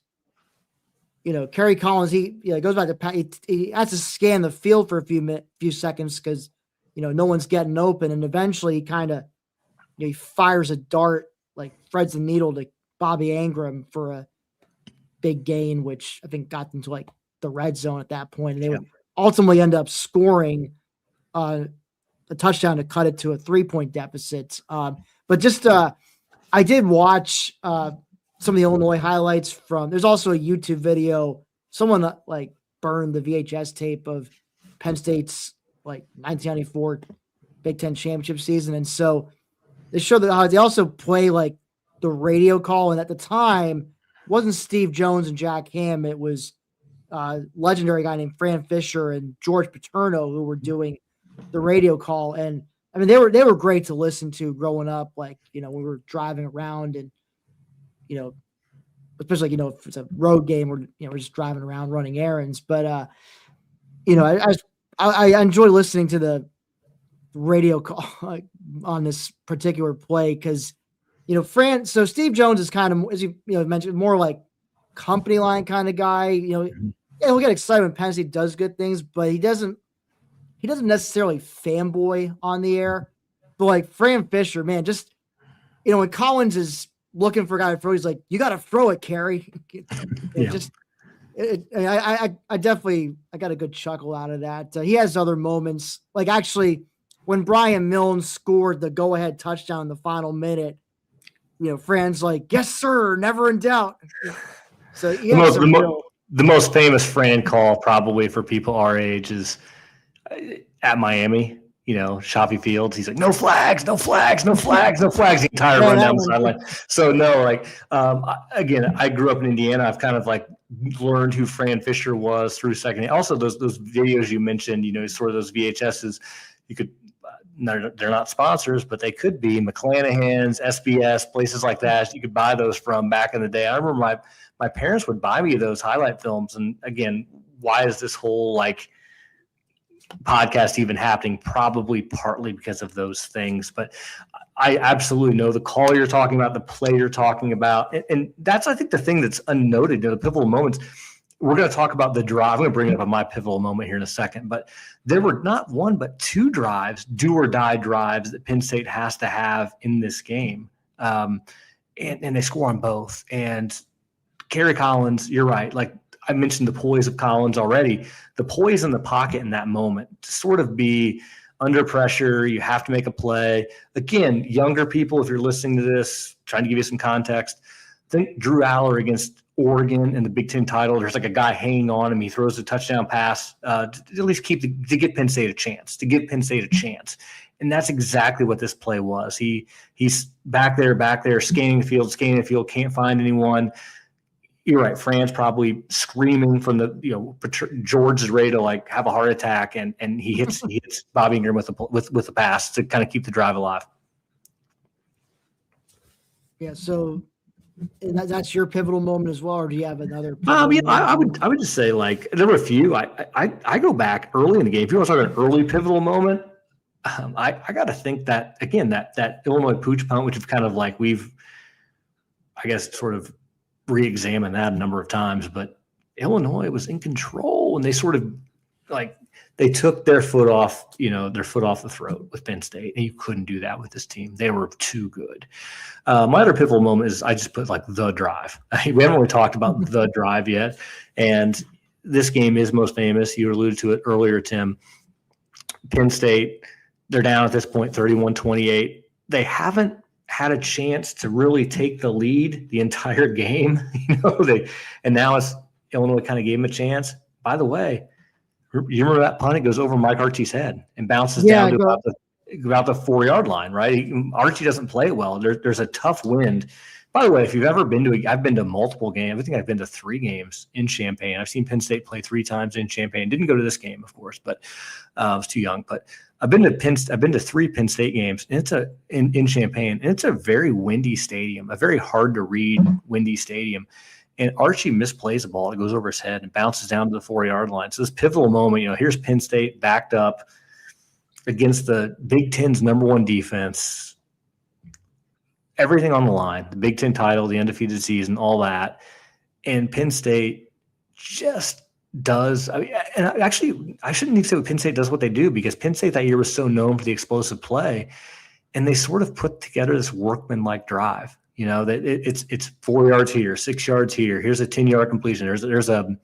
A: Kerry Collins, he goes back to he has to scan the field for a few seconds because, no one's getting open. And eventually he kind of, he fires a dart, like threads the needle to Bobby Ingram for a big gain, which I think got them to like the red zone at that point. And they would ultimately end up scoring a touchdown to cut it to a 3-point deficit. But just I did watch some of the Illinois highlights there's also a YouTube video. Someone like burned the VHS tape of Penn State's like 1994 Big Ten championship season. And so they show they also play like the radio call. And at the time, it wasn't Steve Jones and Jack Ham. It was a legendary guy named Fran Fisher and George Paterno who were doing the radio call. And I mean, they were great to listen to growing up. Like, we were driving around and, especially, if it's a road game or, we're just driving around running errands. But, I enjoy listening to the radio call on this particular play because, so Steve Jones is kind of, as you mentioned, more like company line kind of guy. He'll get excited when Penn State does good things, but he doesn't necessarily fanboy on the air. But like Fran Fisher, man, just, when Collins is looking for a guy to throw, he's like, you got to throw it, Kerry. I definitely got a good chuckle out of that. He has other moments, like actually when Brian Milne scored the go-ahead touchdown in the final minute, Fran's like, yes, sir, never in doubt. So
B: the most famous Fran call probably for people our age is at Miami, Shafi Fields. He's like, no flags, no flags, no flags, no flags. The entire run down the sideline. So no, again, I grew up in Indiana. I've kind of like learned who Fran Fisher was through second. Also, those videos you mentioned, sort of those VHSs, you could. They're not sponsors, but they could be. McClanahan's, SBS, places like that. You could buy those from back in the day. I remember my parents would buy me those highlight films. And again, why is this whole like podcast even happening? Probably partly because of those things. But I absolutely know the call you're talking about, the play you're talking about. And that's, I think, the thing that's unnoted, the pivotal moments. We're going to talk about the drive. I'm going to bring it up on my pivotal moment here in a second, but there were not one, but 2 drives, do or die drives that Penn State has to have in this game. And they score on both. And Kerry Collins, you're right. Like I mentioned the poise of Collins already, the poise in the pocket in that moment to sort of be under pressure. You have to make a play. Again, younger people, if you're listening to this, trying to give you some context, think Drew Aller against Oregon in the Big Ten title. There's like a guy hanging on him. He throws a touchdown pass to at least to get Penn State a chance, And that's exactly what this play was. He's back there, scanning the field, can't find anyone. You're right. Fran's probably screaming from George is ready to like have a heart attack, and he hits Bobby Ingram with a pass to kind of keep the drive alive.
A: Yeah. So that's your pivotal moment as well, or do you have another?
B: I would just say like there were a few. I go back early in the game. If you want to talk about an early pivotal moment, I got to think that again that Illinois pooch punt, which is kind of like we've, I guess, sort of re-examined that a number of times, but Illinois was in control and they sort of like they took their foot off the throat with Penn State, and you couldn't do that with this team. They were too good. My other pivotal moment is I just put like the drive. We haven't really talked about the drive yet, and this game is most famous. You alluded to it earlier, Tim. Penn State, they're down at this point 31-28. They haven't had a chance to really take the lead the entire game. And now it's Illinois kind of gave them a chance. By the way, you remember that punt? It goes over Mike Archie's head and bounces down to about the 4-yard line, right? Archie doesn't play it well. There's a tough wind By the way, if you've ever been to I've been to multiple games. I think I've been to 3 games in Champaign. I've seen Penn State play 3 times in Champaign. Didn't go to this game, of course, but I was too young. But I've been to 3 Penn State games, and it's in Champaign, and it's a very windy stadium, a very hard to read windy stadium. And Archie misplays a ball. It goes over his head and bounces down to the 4-yard line. So this pivotal moment, here's Penn State backed up against the Big Ten's number 1 defense. Everything on the line, the Big Ten title, the undefeated season, all that. And Penn State just does. I shouldn't even say what Penn State does what they do, because Penn State that year was so known for the explosive play. And they sort of put together this workman-like drive. That it's 4 yards here, 6 yards here. Here's a 10-yard completion. There's a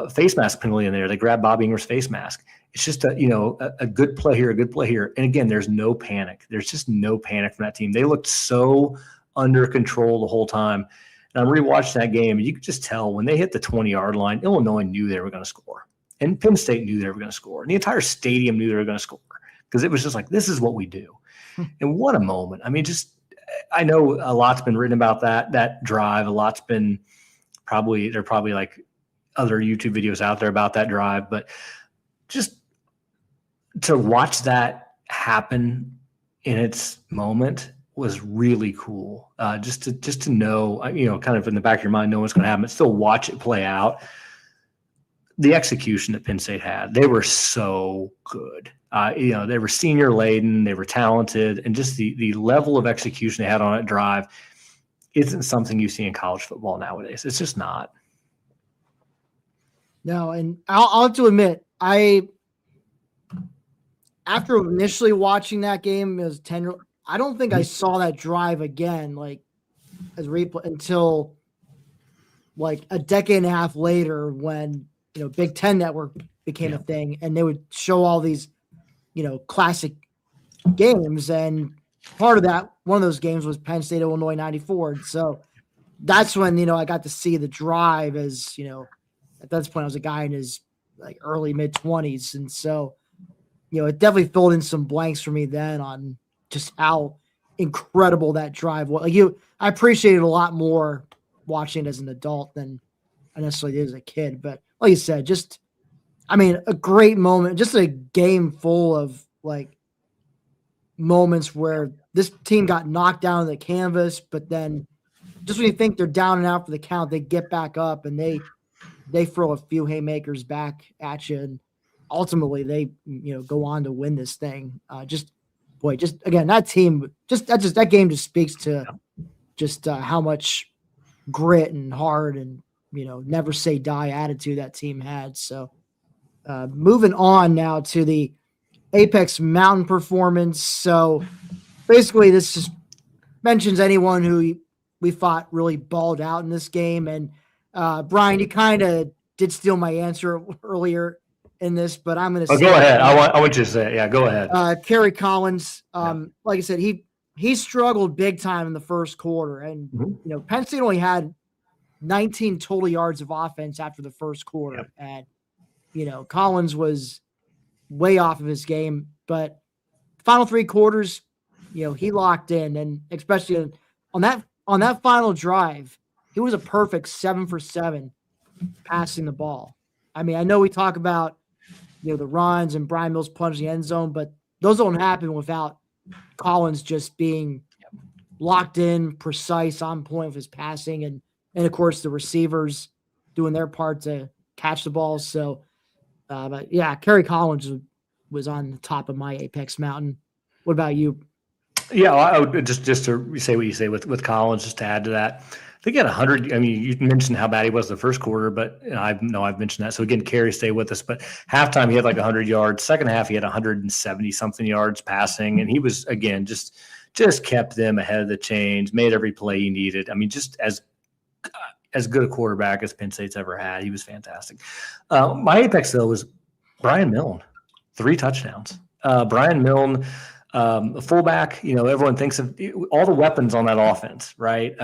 B: face mask penalty in there. They grab Bobby Ingram's face mask. It's just a good play here, a good play here. And again, there's no panic. There's just no panic from that team. They looked so under control the whole time. And I'm rewatching that game, and you could just tell when they hit the 20-yard line, Illinois knew they were going to score. And Penn State knew they were going to score. And the entire stadium knew they were going to score, because it was just like, this is what we do. And what a moment. I know a lot's been written about that drive. A lot's been there are probably like other YouTube videos out there about that drive, but just to watch that happen in its moment was really cool. Just to know, kind of in the back of your mind, know what's going to happen, but still watch it play out. The execution that Penn State had, they were so good. They were senior laden, they were talented, and just the level of execution they had on that drive isn't something you see in college football nowadays. It's just not.
A: No, and I'll have to admit, after initially watching that game as 10, I don't think I saw that drive again, as replay until a decade and a half later, when Big Ten Network became a thing, and they would show all these classic games. And part of that, one of those games was Penn State, Illinois 94. So that's when, I got to see the drive as, at that point I was a guy in his early mid 20s. And so, it definitely filled in some blanks for me then on just how incredible that drive was. I appreciate it a lot more watching it as an adult than I necessarily did as a kid. But like you said, a great moment, just a game full of moments where this team got knocked down on the canvas, but then just when you think they're down and out for the count, they get back up and they throw a few haymakers back at you, and ultimately they go on to win this thing. Again, that team, that game just speaks to just how much grit and hard and never say die attitude that team had. So moving on now to the Apex Mountain performance. So basically this just mentions anyone who we thought really balled out in this game. And Brian, you kind of did steal my answer earlier in this, but I'm going to say,
B: go ahead. I want you to say it. Yeah, go ahead.
A: Kerry Collins, like I said, he struggled big time in the first quarter, and Penn State only had 19 total yards of offense after the first quarter. And, Collins was way off of his game, but final 3 quarters, he locked in, and especially on that final drive, he was a perfect 7 for 7 passing the ball. I know we talk about, the runs and Brian Mills plunging the end zone, but those don't happen without Collins just being locked in, precise, on point with his passing, and of course the receivers doing their part to catch the ball. So, but yeah, Kerry Collins was on the top of my Apex Mountain. What about you?
B: Yeah, I would just to say what you say with Collins, just to add to that. I think he had 100. You mentioned how bad he was the first quarter, but I've mentioned that. So again, Kerry, stay with us. But halftime, he had 100 yards. Second half, he had 170 something yards passing, and he was again just kept them ahead of the chains, made every play he needed. Just as good a quarterback as Penn State's ever had. He was fantastic. My apex though was Brian Milne, 3 touchdowns. Brian Milne. A fullback, everyone thinks of all the weapons on that offense, right?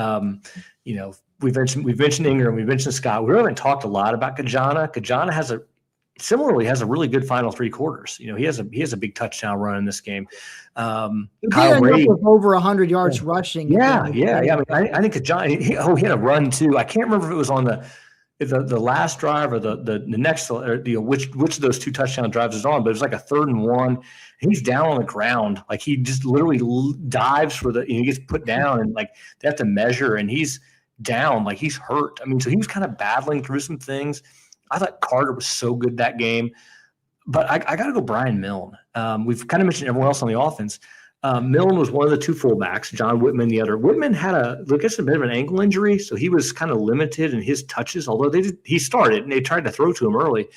B: We've mentioned Ingram, we've mentioned Scott. We haven't talked a lot about Kajana. Kajana has similarly has a really good final three quarters. He has a big touchdown run in this game.
A: He
B: Kyle
A: did end
B: Ray,
A: up with over 100 yards rushing.
B: yeah. I mean, I think John. He had a run too. I can't remember if it was on the last drive or the next, or which of those two touchdown drives is on, but it was like a 3rd and 1. He's down on the ground, like he just literally dives for he gets put down, and like they have to measure, and he's down, like he's hurt. I mean, so he was kind of battling through some things. I thought Carter was so good that game, but I got to go Brian Milne. We've kind of mentioned everyone else on the offense. Milne was one of the two fullbacks, John Whitman the other. Whitman had a bit of an ankle injury, so he was kind of limited in his touches, although he started and they tried to throw to him early.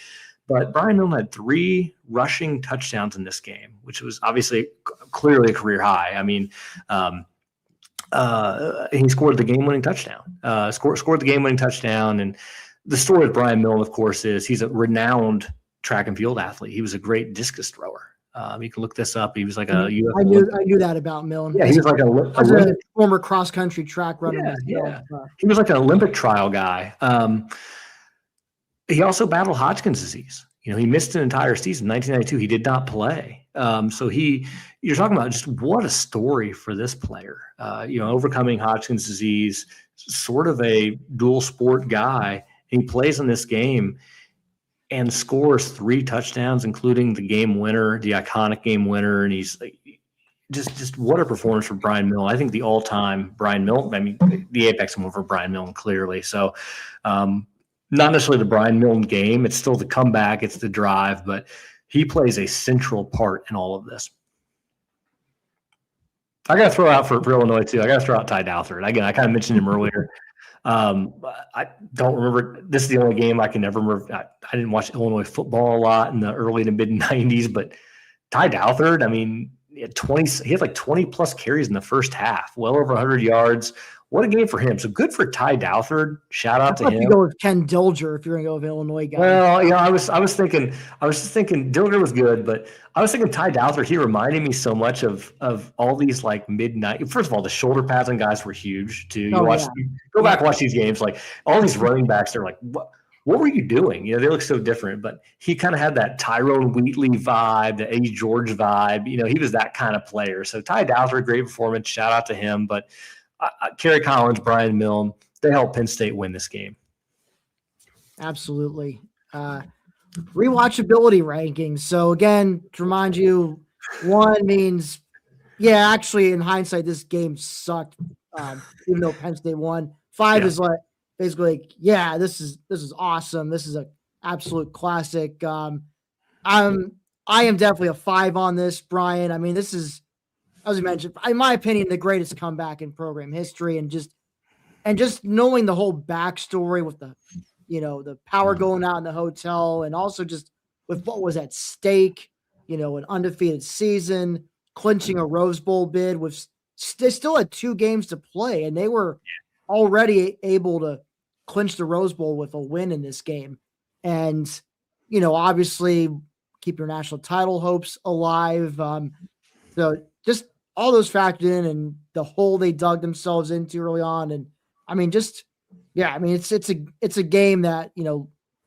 B: But Brian Milne had 3 rushing touchdowns in this game, which was obviously clearly a career high. I mean, he scored the game-winning touchdown. Scored the game-winning touchdown, and the story of Brian Milne, of course, is he's a renowned track and field athlete. He was a great discus thrower. You can look this up. He was like a U.S.
A: I knew that about Milne.
B: Yeah, he was like
A: a former cross country track runner.
B: Yeah. He was like an Olympic trial guy. He also battled Hodgkin's disease. He missed an entire season. 1992, he did not play. So you're talking about just what a story for this player. Overcoming Hodgkin's disease, sort of a dual sport guy. He plays in this game and scores 3 touchdowns, including the game winner, the iconic game winner. And he's just what a performance for Brian Milne. I think the all-time Brian Milne, I mean, the apex moment for Brian Milne, clearly. So not necessarily the Brian Milne game. It's still the comeback. It's the drive, but he plays a central part in all of this. I got to throw out for Illinois too. I got to throw out Ty Douthert. Again, I kind of mentioned him earlier. I don't remember. This is the only game I can ever remember. I didn't watch Illinois football a lot in the early to mid 90s, but Ty Douthert, I mean, he had like 20 plus carries in the first half, well over 100 yards. What a game for him. So good for Ty Douthert. Shout out to him.
A: You go with Ken Dilger if you're going to go with Illinois guy.
B: Well, I was thinking Dilger was good, but I was thinking Ty Douthert, he reminded me so much of all these like midnight. First of all, the shoulder pads on guys were huge too. Go back and watch these games. Like all these running backs, they're like, what were you doing? They look so different, but he kind of had that Tyrone Wheatley vibe, the Eddie George vibe. He was that kind of player. So Ty Douthert, great performance. Shout out to him. But Kerry Collins, Brian Milne, they helped Penn State win this game.
A: Absolutely. Rewatchability ranking. So again, to remind you, 1 means, yeah, actually in hindsight, this game sucked. Even though Penn State won. 5 is like basically like, yeah, this is awesome. This is an absolute classic. I am definitely a 5 on this, Brian. I mean, this is, as you mentioned, in my opinion, the greatest comeback in program history, and just knowing the whole backstory with the, the power going out in the hotel, and also just with what was at stake, an undefeated season, clinching a Rose Bowl bid with they still had 2 games to play, and they were already able to clinch the Rose Bowl with a win in this game. And, obviously keep your national title hopes alive. So just all those factored in, and the hole they dug themselves into early on. And I mean, it's a game that,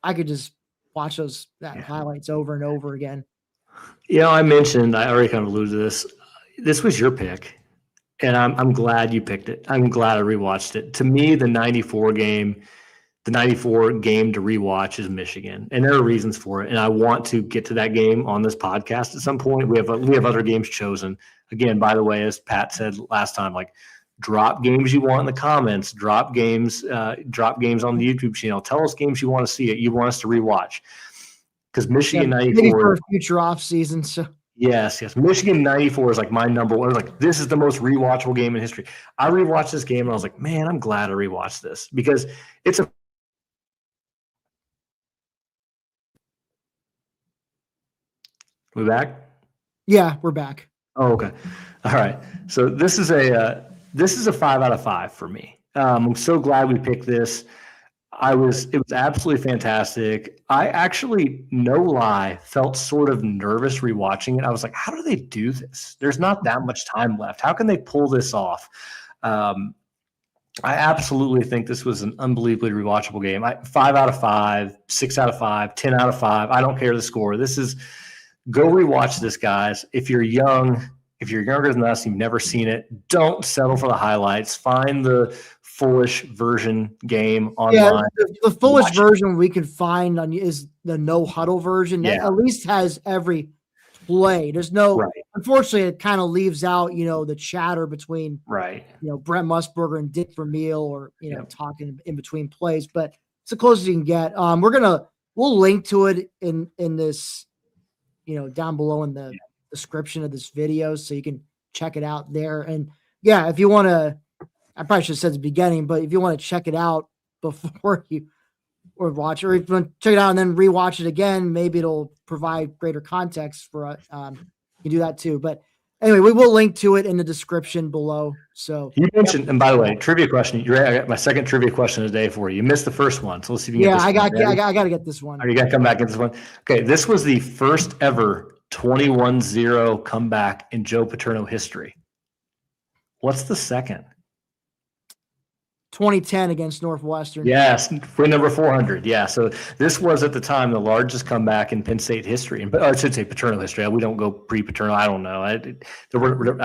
A: I could just watch those highlights over and over again.
B: I mentioned, I already kind of alluded to this. This was your pick, and I'm glad you picked it. I'm glad I rewatched it. To me, the 94 game to rewatch is Michigan, and there are reasons for it. And I want to get to that game on this podcast at some point. We have other games chosen. Again, by the way, as Pat said last time, like drop games you want in the comments, drop games on the YouTube channel. Tell us games you want to see you want us to rewatch. Because Michigan 94
A: maybe for a future off season. So
B: yes. Michigan 94 is like my number one. Like this is the most rewatchable game in history. I rewatched this game and I was like, man, I'm glad I rewatched this because it's a. We back?
A: Yeah, we're back.
B: Oh, okay. All right. So this is a 5 out of 5 for me. I'm so glad we picked this. It was absolutely fantastic. I actually, no lie, felt sort of nervous rewatching it. I was like, how do they do this? There's not that much time left. How can they pull this off? I absolutely think this was an unbelievably rewatchable game. 5 out of 5, 6 out of 5, 10 out of 5. I don't care the score. This is go rewatch this, guys. If you're young, if you're younger than us, you've never seen it, don't settle for the highlights. Find the Foolish version game online.
A: Yeah, the Foolish version we can find on is the no huddle version. That at least has every play. There's no, unfortunately, it kind of leaves out, the chatter between, Brent Musburger and Dick Vermeil, or, talking in between plays, but it's the closest you can get. We'll link to it in this, down below in the description of this video, so you can check it out there. And yeah, if you want to, I probably should have said at the beginning, but if you want to check it out before you or watch, or if you want to check it out and then rewatch it again, maybe it'll provide greater context for you do that too. But anyway, we will link to it in the description below. So
B: you mentioned, and by the way, trivia question. I got my second trivia question today for you. You missed the first one, so let's see if you can get this one.
A: I got to get this one.
B: You got to come back and get this one. Okay, this was the first ever 21-0 comeback in Joe Paterno history. What's the second?
A: 2010 against Northwestern.
B: Yes, win number 400. Yeah, so this was at the time the largest comeback in Penn State history, or I should say Paterno history. We don't go pre-Paterno. I don't know. I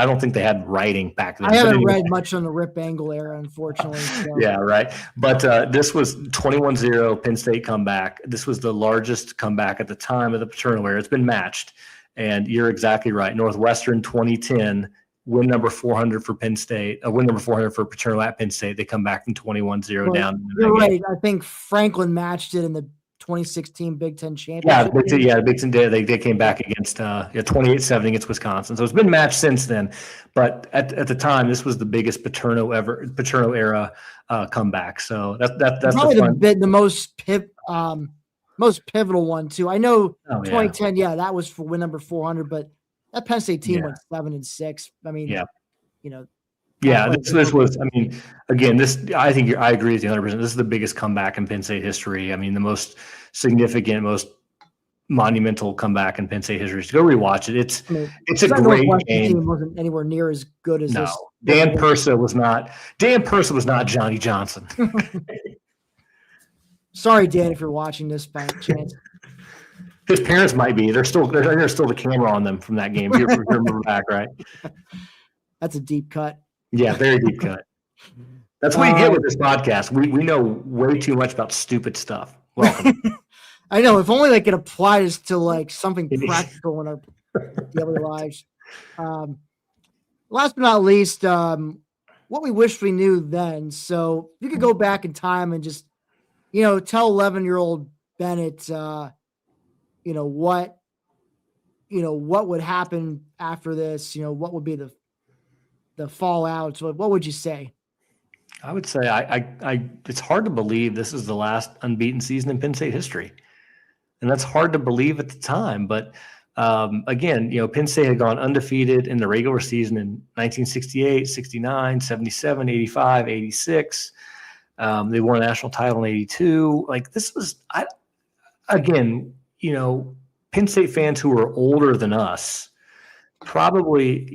B: don't think they had writing back then.
A: I haven't read much on the Rip Angle era, unfortunately. So.
B: Yeah, right. But this was 21-0 Penn State comeback. This was the largest comeback at the time of the Paterno era. It's been matched, and you're exactly right. Northwestern 2010. Win number 400 for Penn State, win number 400 for Paterno at Penn State. They come back from 21-0 down.
A: You're right. I think Franklin matched it in the 2016 Big Ten championship.
B: The Big Ten they came back against 28-7 against Wisconsin. So it's been matched since then. But at the time, this was the biggest Paterno era comeback. So that's
A: probably the most pivotal one too. I know 2010, that was for win number 400, but that Penn State team went 7-6. I mean,
B: this was. I mean, again, I think I agree with you 100%. This is the biggest comeback in Penn State history. I mean, the most significant, most monumental comeback in Penn State history. So go rewatch it. It's a great game.
A: Team wasn't anywhere near as good as this.
B: Dan Persa was not Johnny Johnson.
A: Sorry, Dan, if you're watching this by chance.
B: His parents might be. There's still the camera on them from that game. You remember back, right?
A: That's a deep cut.
B: Yeah, very deep cut. That's what you get with this podcast. We know way too much about stupid stuff. Welcome.
A: I know. If only they could apply this to like something practical in our daily lives. Last but not least, what we wish we knew then. So you could go back in time and just, tell 11-year-old Bennett, what would happen after this? What would be the fallout? So what would you say?
B: I would say it's hard to believe this is the last unbeaten season in Penn State history. And that's hard to believe at the time. But again, Penn State had gone undefeated in the regular season in 1968, 69, 77, 85, 86. They won a national title in 82. Like this was, Penn State fans who are older than us probably,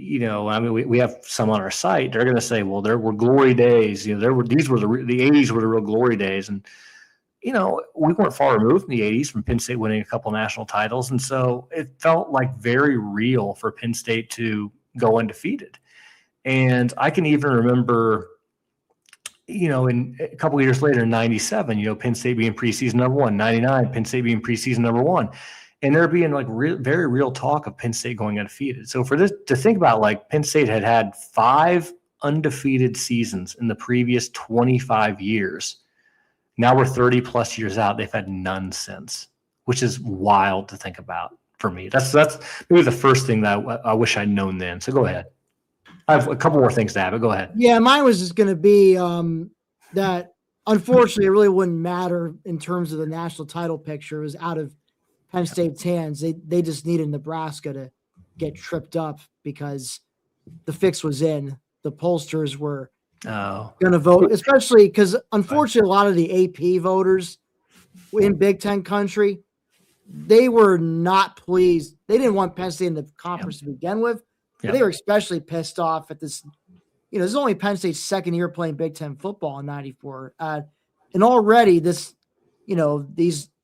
B: we have some on our site. They're going to say, well, there were glory days. These were the 80s were the real glory days. And, we weren't far removed in the 80s from Penn State winning a couple national titles. And so it felt like very real for Penn State to go undefeated. And I can even remember, in a couple of years later, in 97, Penn State being preseason number 1, 99, Penn State being preseason number 1. And there being like very real talk of Penn State going undefeated. So for this to think about, like Penn State had 5 undefeated seasons in the previous 25 years. Now we're 30 plus years out. They've had none since, which is wild to think about for me. That's maybe the first thing that I wish I'd known then. So go ahead. I have a couple more things to add, but go ahead.
A: Yeah, mine was just going to be that unfortunately it really wouldn't matter in terms of the national title picture. It was out of Penn State's hands. They just needed Nebraska to get tripped up because the fix was in. The pollsters were going to vote, especially because unfortunately a lot of the AP voters in Big Ten country, they were not pleased. They didn't want Penn State in the conference to begin with. They were especially pissed off at this, this is only Penn State's second year playing Big Ten football in '94. And already these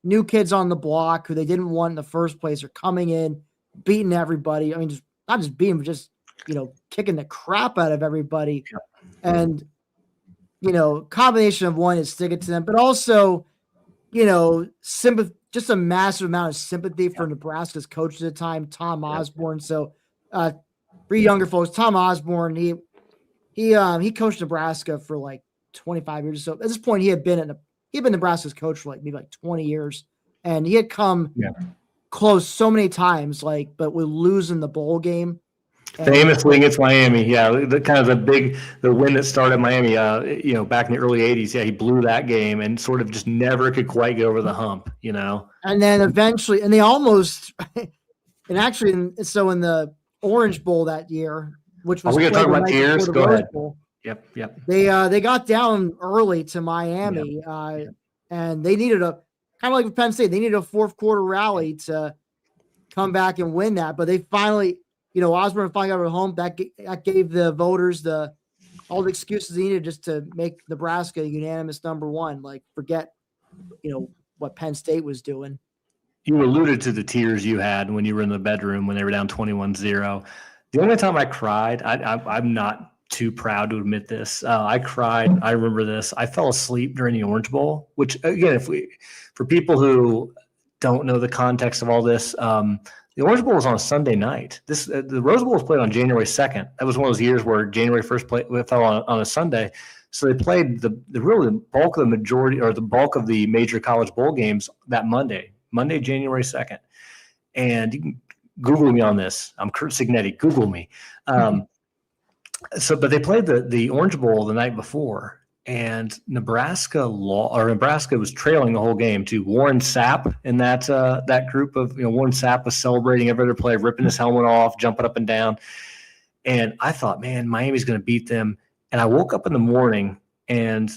A: new kids on the block who they didn't want in the first place are coming in, beating everybody. I mean, just not just beating, but just, kicking the crap out of everybody. And, combination of one is sticking to them, but also, sympathy, just a massive amount of sympathy for Nebraska's coach at the time, Tom Osborne. So, for younger folks, Tom Osborne, he coached Nebraska for like 25 years. So at this point, he had been Nebraska's coach for maybe 20 years, and he had come close so many times, but we're losing the bowl game.
B: Famously against Miami, the win that started Miami, back in the early '80s. Yeah, he blew that game and sort of just never could quite get over the hump,
A: And then eventually, and they almost, and actually, so in the Orange Bowl that year, which was
B: we going to talk about tears? Go ahead.
A: Bowl,
B: Yep.
A: They got down early to Miami, and they needed kind of like with Penn State, they needed a fourth quarter rally to come back and win that. But they finally. Osborne finally got over home. That gave the voters all the excuses they needed just to make Nebraska unanimous number one. Forget, what Penn State was doing.
B: You alluded to the tears you had when you were in the bedroom when they were down 21-0. The only time I cried, I'm not too proud to admit this. I cried. I remember this. I fell asleep during the Orange Bowl, which again, for people who don't know the context of all this, the Orange Bowl was on a Sunday night. The Rose Bowl was played on January 2nd. That was one of those years where January 1st fell on a Sunday. So they played the bulk of the bulk of the major college bowl games that Monday, January 2nd. And you can Google me on this. I'm Kurt Signetti. Google me. But they played the Orange Bowl the night before. And Nebraska was trailing the whole game to Warren Sapp in that group of, Warren Sapp was celebrating every other play, ripping his helmet off, jumping up and down. And I thought, man, Miami's going to beat them. And I woke up in the morning and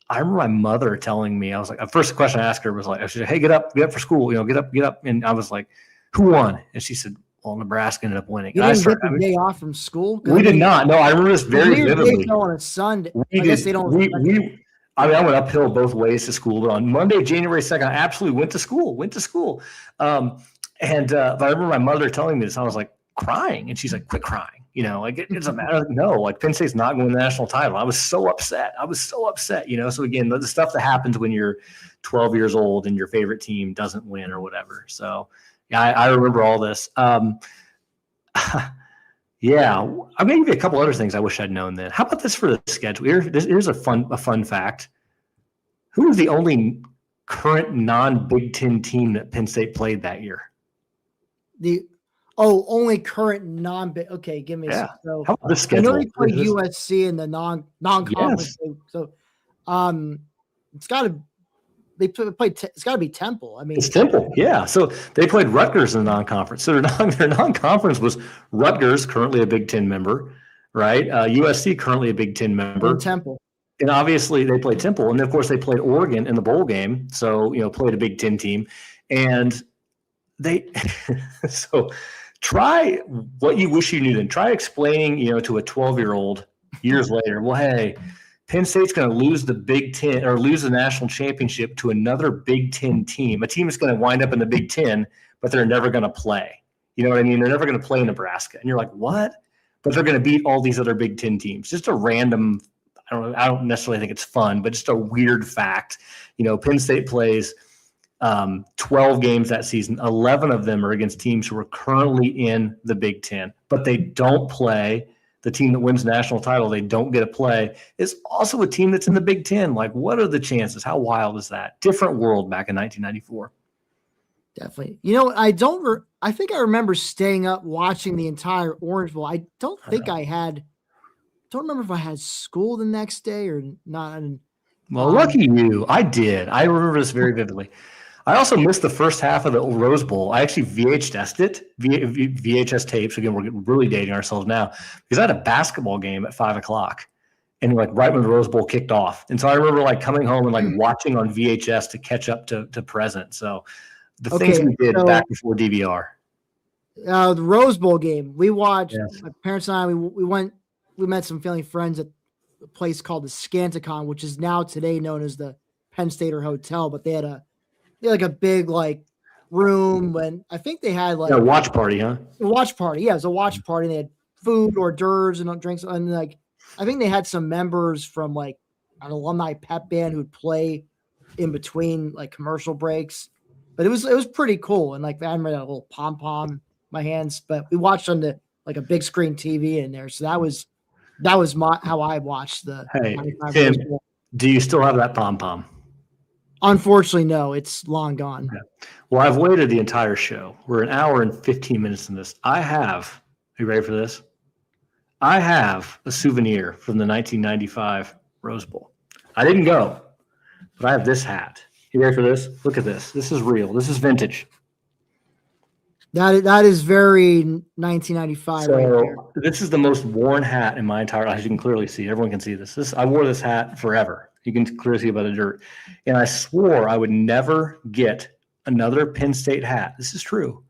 B: I remember my mother telling me, I was like, the first question I asked her was she said, hey, get up for school, get up. And I was like, who won? And she said, well, Nebraska ended up winning.
A: You didn't get the day off from school?
B: We did not. No, I remember this very vividly.
A: On a Sunday. I guess they don't.
B: I went uphill both ways to school, but on Monday, January 2nd, I absolutely went to school. But I remember my mother telling me this. I was like crying, and she's like, quit crying. It doesn't matter. No, Penn State's not going to the national title. I was so upset. So again, the stuff that happens when you're 12 years old and your favorite team doesn't win or whatever. So yeah, I remember all this. Yeah, I'm going to give you a couple other things I wish I'd known then. How about this for the schedule? Here's a fun fact. Who was the only current non-Big Ten team that Penn State played that year?
A: Only current non-Big. Okay, give me a so.
B: How about the schedule?
A: I know they played USC in the non-conference. Yes. So, it's got to. They played. It's got to be Temple. I mean,
B: it's Temple. Yeah. So they played Rutgers in the non-conference. So their non-conference was Rutgers, currently a Big Ten member, right? USC, currently a Big Ten member.
A: And Temple.
B: And obviously they played Temple, and of course they played Oregon in the bowl game. So played a Big Ten team, and they. So try what you wish you knew then. Try explaining to a 12-year-old years later. Well, hey. Penn State's going to lose the Big Ten or lose the national championship to another Big Ten team, a team that's going to wind up in the Big Ten, but they're never going to play. You know what I mean? They're never going to play Nebraska. And you're like, what? But they're going to beat all these other Big Ten teams. Just a random, I don't necessarily think it's fun, but just a weird fact. Penn State plays 12 games that season. 11 of them are against teams who are currently in the Big Ten, but they don't play. The team that wins the national title, they don't get a play, is also a team that's in the Big Ten. What are the chances? How wild is that? Different world back in 1994.
A: Definitely. I think I remember staying up watching the entire Orange Bowl. I don't remember if I had school the next day or not.
B: Well, lucky you. I did. I remember this very vividly. I also missed the first half of the Rose Bowl. I actually VHS'd it, VHS tapes. Again, we're really dating ourselves now because I had a basketball game at 5:00 and right when the Rose Bowl kicked off. And so I remember coming home and watching on VHS to catch up to present. So the things we did back before DVR.
A: The Rose Bowl game, we watched, my parents and I, we went, we met some family friends at a place called the Scanticon, which is now today known as the Penn State Hotel, but they had like a big like room when I think they had like
B: a watch party, huh?
A: a watch party. Yeah, it was a watch party. They had food, hors d'oeuvres, and drinks, and like I think they had some members from like an alumni pep band who'd play in between like commercial breaks. But it was pretty cool, and like I remember that little pom pom in my hands. But we watched on the like a big screen TV in there, so that was how I watched the.
B: Hey,
A: 95
B: Tim,
A: Rose Bowl.
B: do you still have that pom pom?
A: Unfortunately, no, it's long gone.
B: Well, I've waited the entire show. We're an hour and 15 minutes in this. Are you ready for this? I have a souvenir from the 1995 Rose Bowl. I didn't go, but I have this hat. You ready for this? Look at this. This is real. This is vintage.
A: That is very 1995.
B: So
A: right there.
B: this is the most worn hat in my entire life. As you can clearly see, everyone can see this. I wore this hat forever. You can clearly see by the dirt. And I swore I would never get another Penn State hat. This is true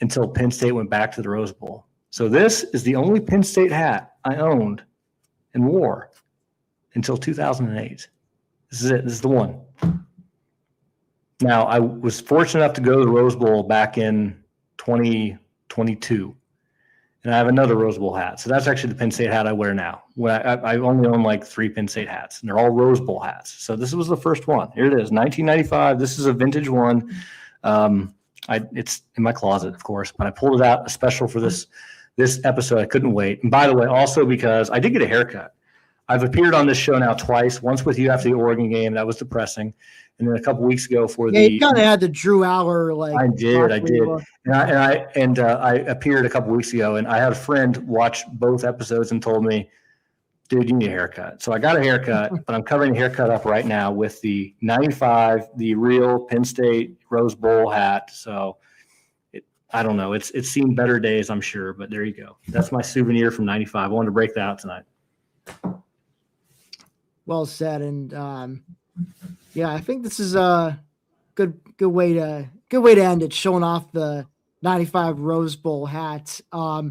B: until Penn State went back to the Rose Bowl. So this is the only Penn State hat I owned and wore until 2008. This is it. This is the one. Now, I was fortunate enough to go to the Rose Bowl back in 2022. And I have another Rose Bowl hat. So that's actually the Penn State hat I wear now. I only own like 3 Penn State hats, and they're all Rose Bowl hats. So this was the first one. Here it is, 1995. This is a vintage one. It's in my closet, of course, but I pulled it out, a special for this episode. I couldn't wait. And by the way, also because I did get a haircut. I've appeared on this show now twice, once with you after the Oregon game. That was depressing. And then a couple weeks ago
A: you kind of had the Drew Aller like.
B: I did. And I appeared a couple weeks ago, and I had a friend watch both episodes and told me, dude, you need a haircut. So I got a haircut, but I'm covering the haircut up right now with the 95, the real Penn State Rose Bowl hat. So I don't know. It's seen better days, I'm sure, but there you go. That's my souvenir from 95. I wanted to break that out tonight.
A: Well said. And yeah, I think this is a good way to end it, showing off the 95 Rose Bowl hat. But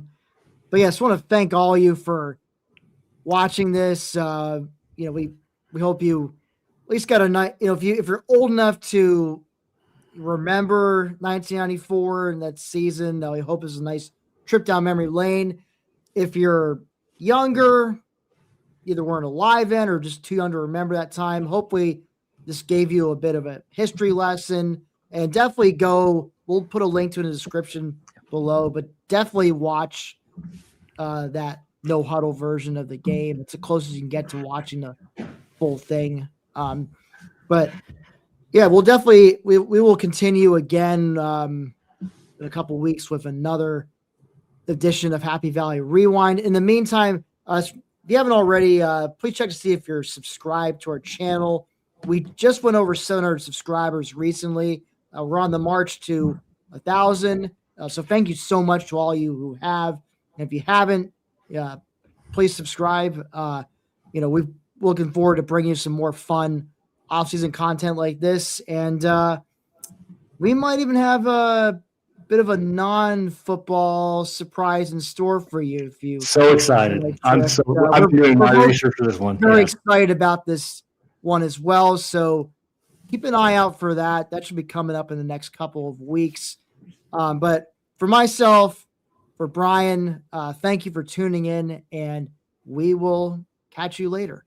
A: yeah, I just want to thank all of you for watching this. We hope you at least got a night. If you're old enough to remember 1994 and that season, we hope it's a nice trip down memory lane. If you're younger, either weren't alive then or just too young to remember that time, hopefully this gave you a bit of a history lesson. And definitely we'll put a link to it in the description below, but definitely watch that no huddle version of the game. It's the closest you can get to watching the full thing. But yeah, we will continue again in a couple weeks with another edition of Happy Valley Rewind. In the meantime, if you haven't already, please check to see if you're subscribed to our channel. We just went over 700 subscribers recently. We're on the march to 1,000. So thank you so much to all you who have. And if you haven't, please subscribe. We're looking forward to bringing you some more fun off-season content like this. And we might even have a bit of a non-football surprise in store for you. If you
B: so excited. I'm doing my research for this one.
A: Very excited about this one as well. So keep an eye out for that. That should be coming up in the next couple of weeks. But for myself, for Brian, thank you for tuning in, and we will catch you later.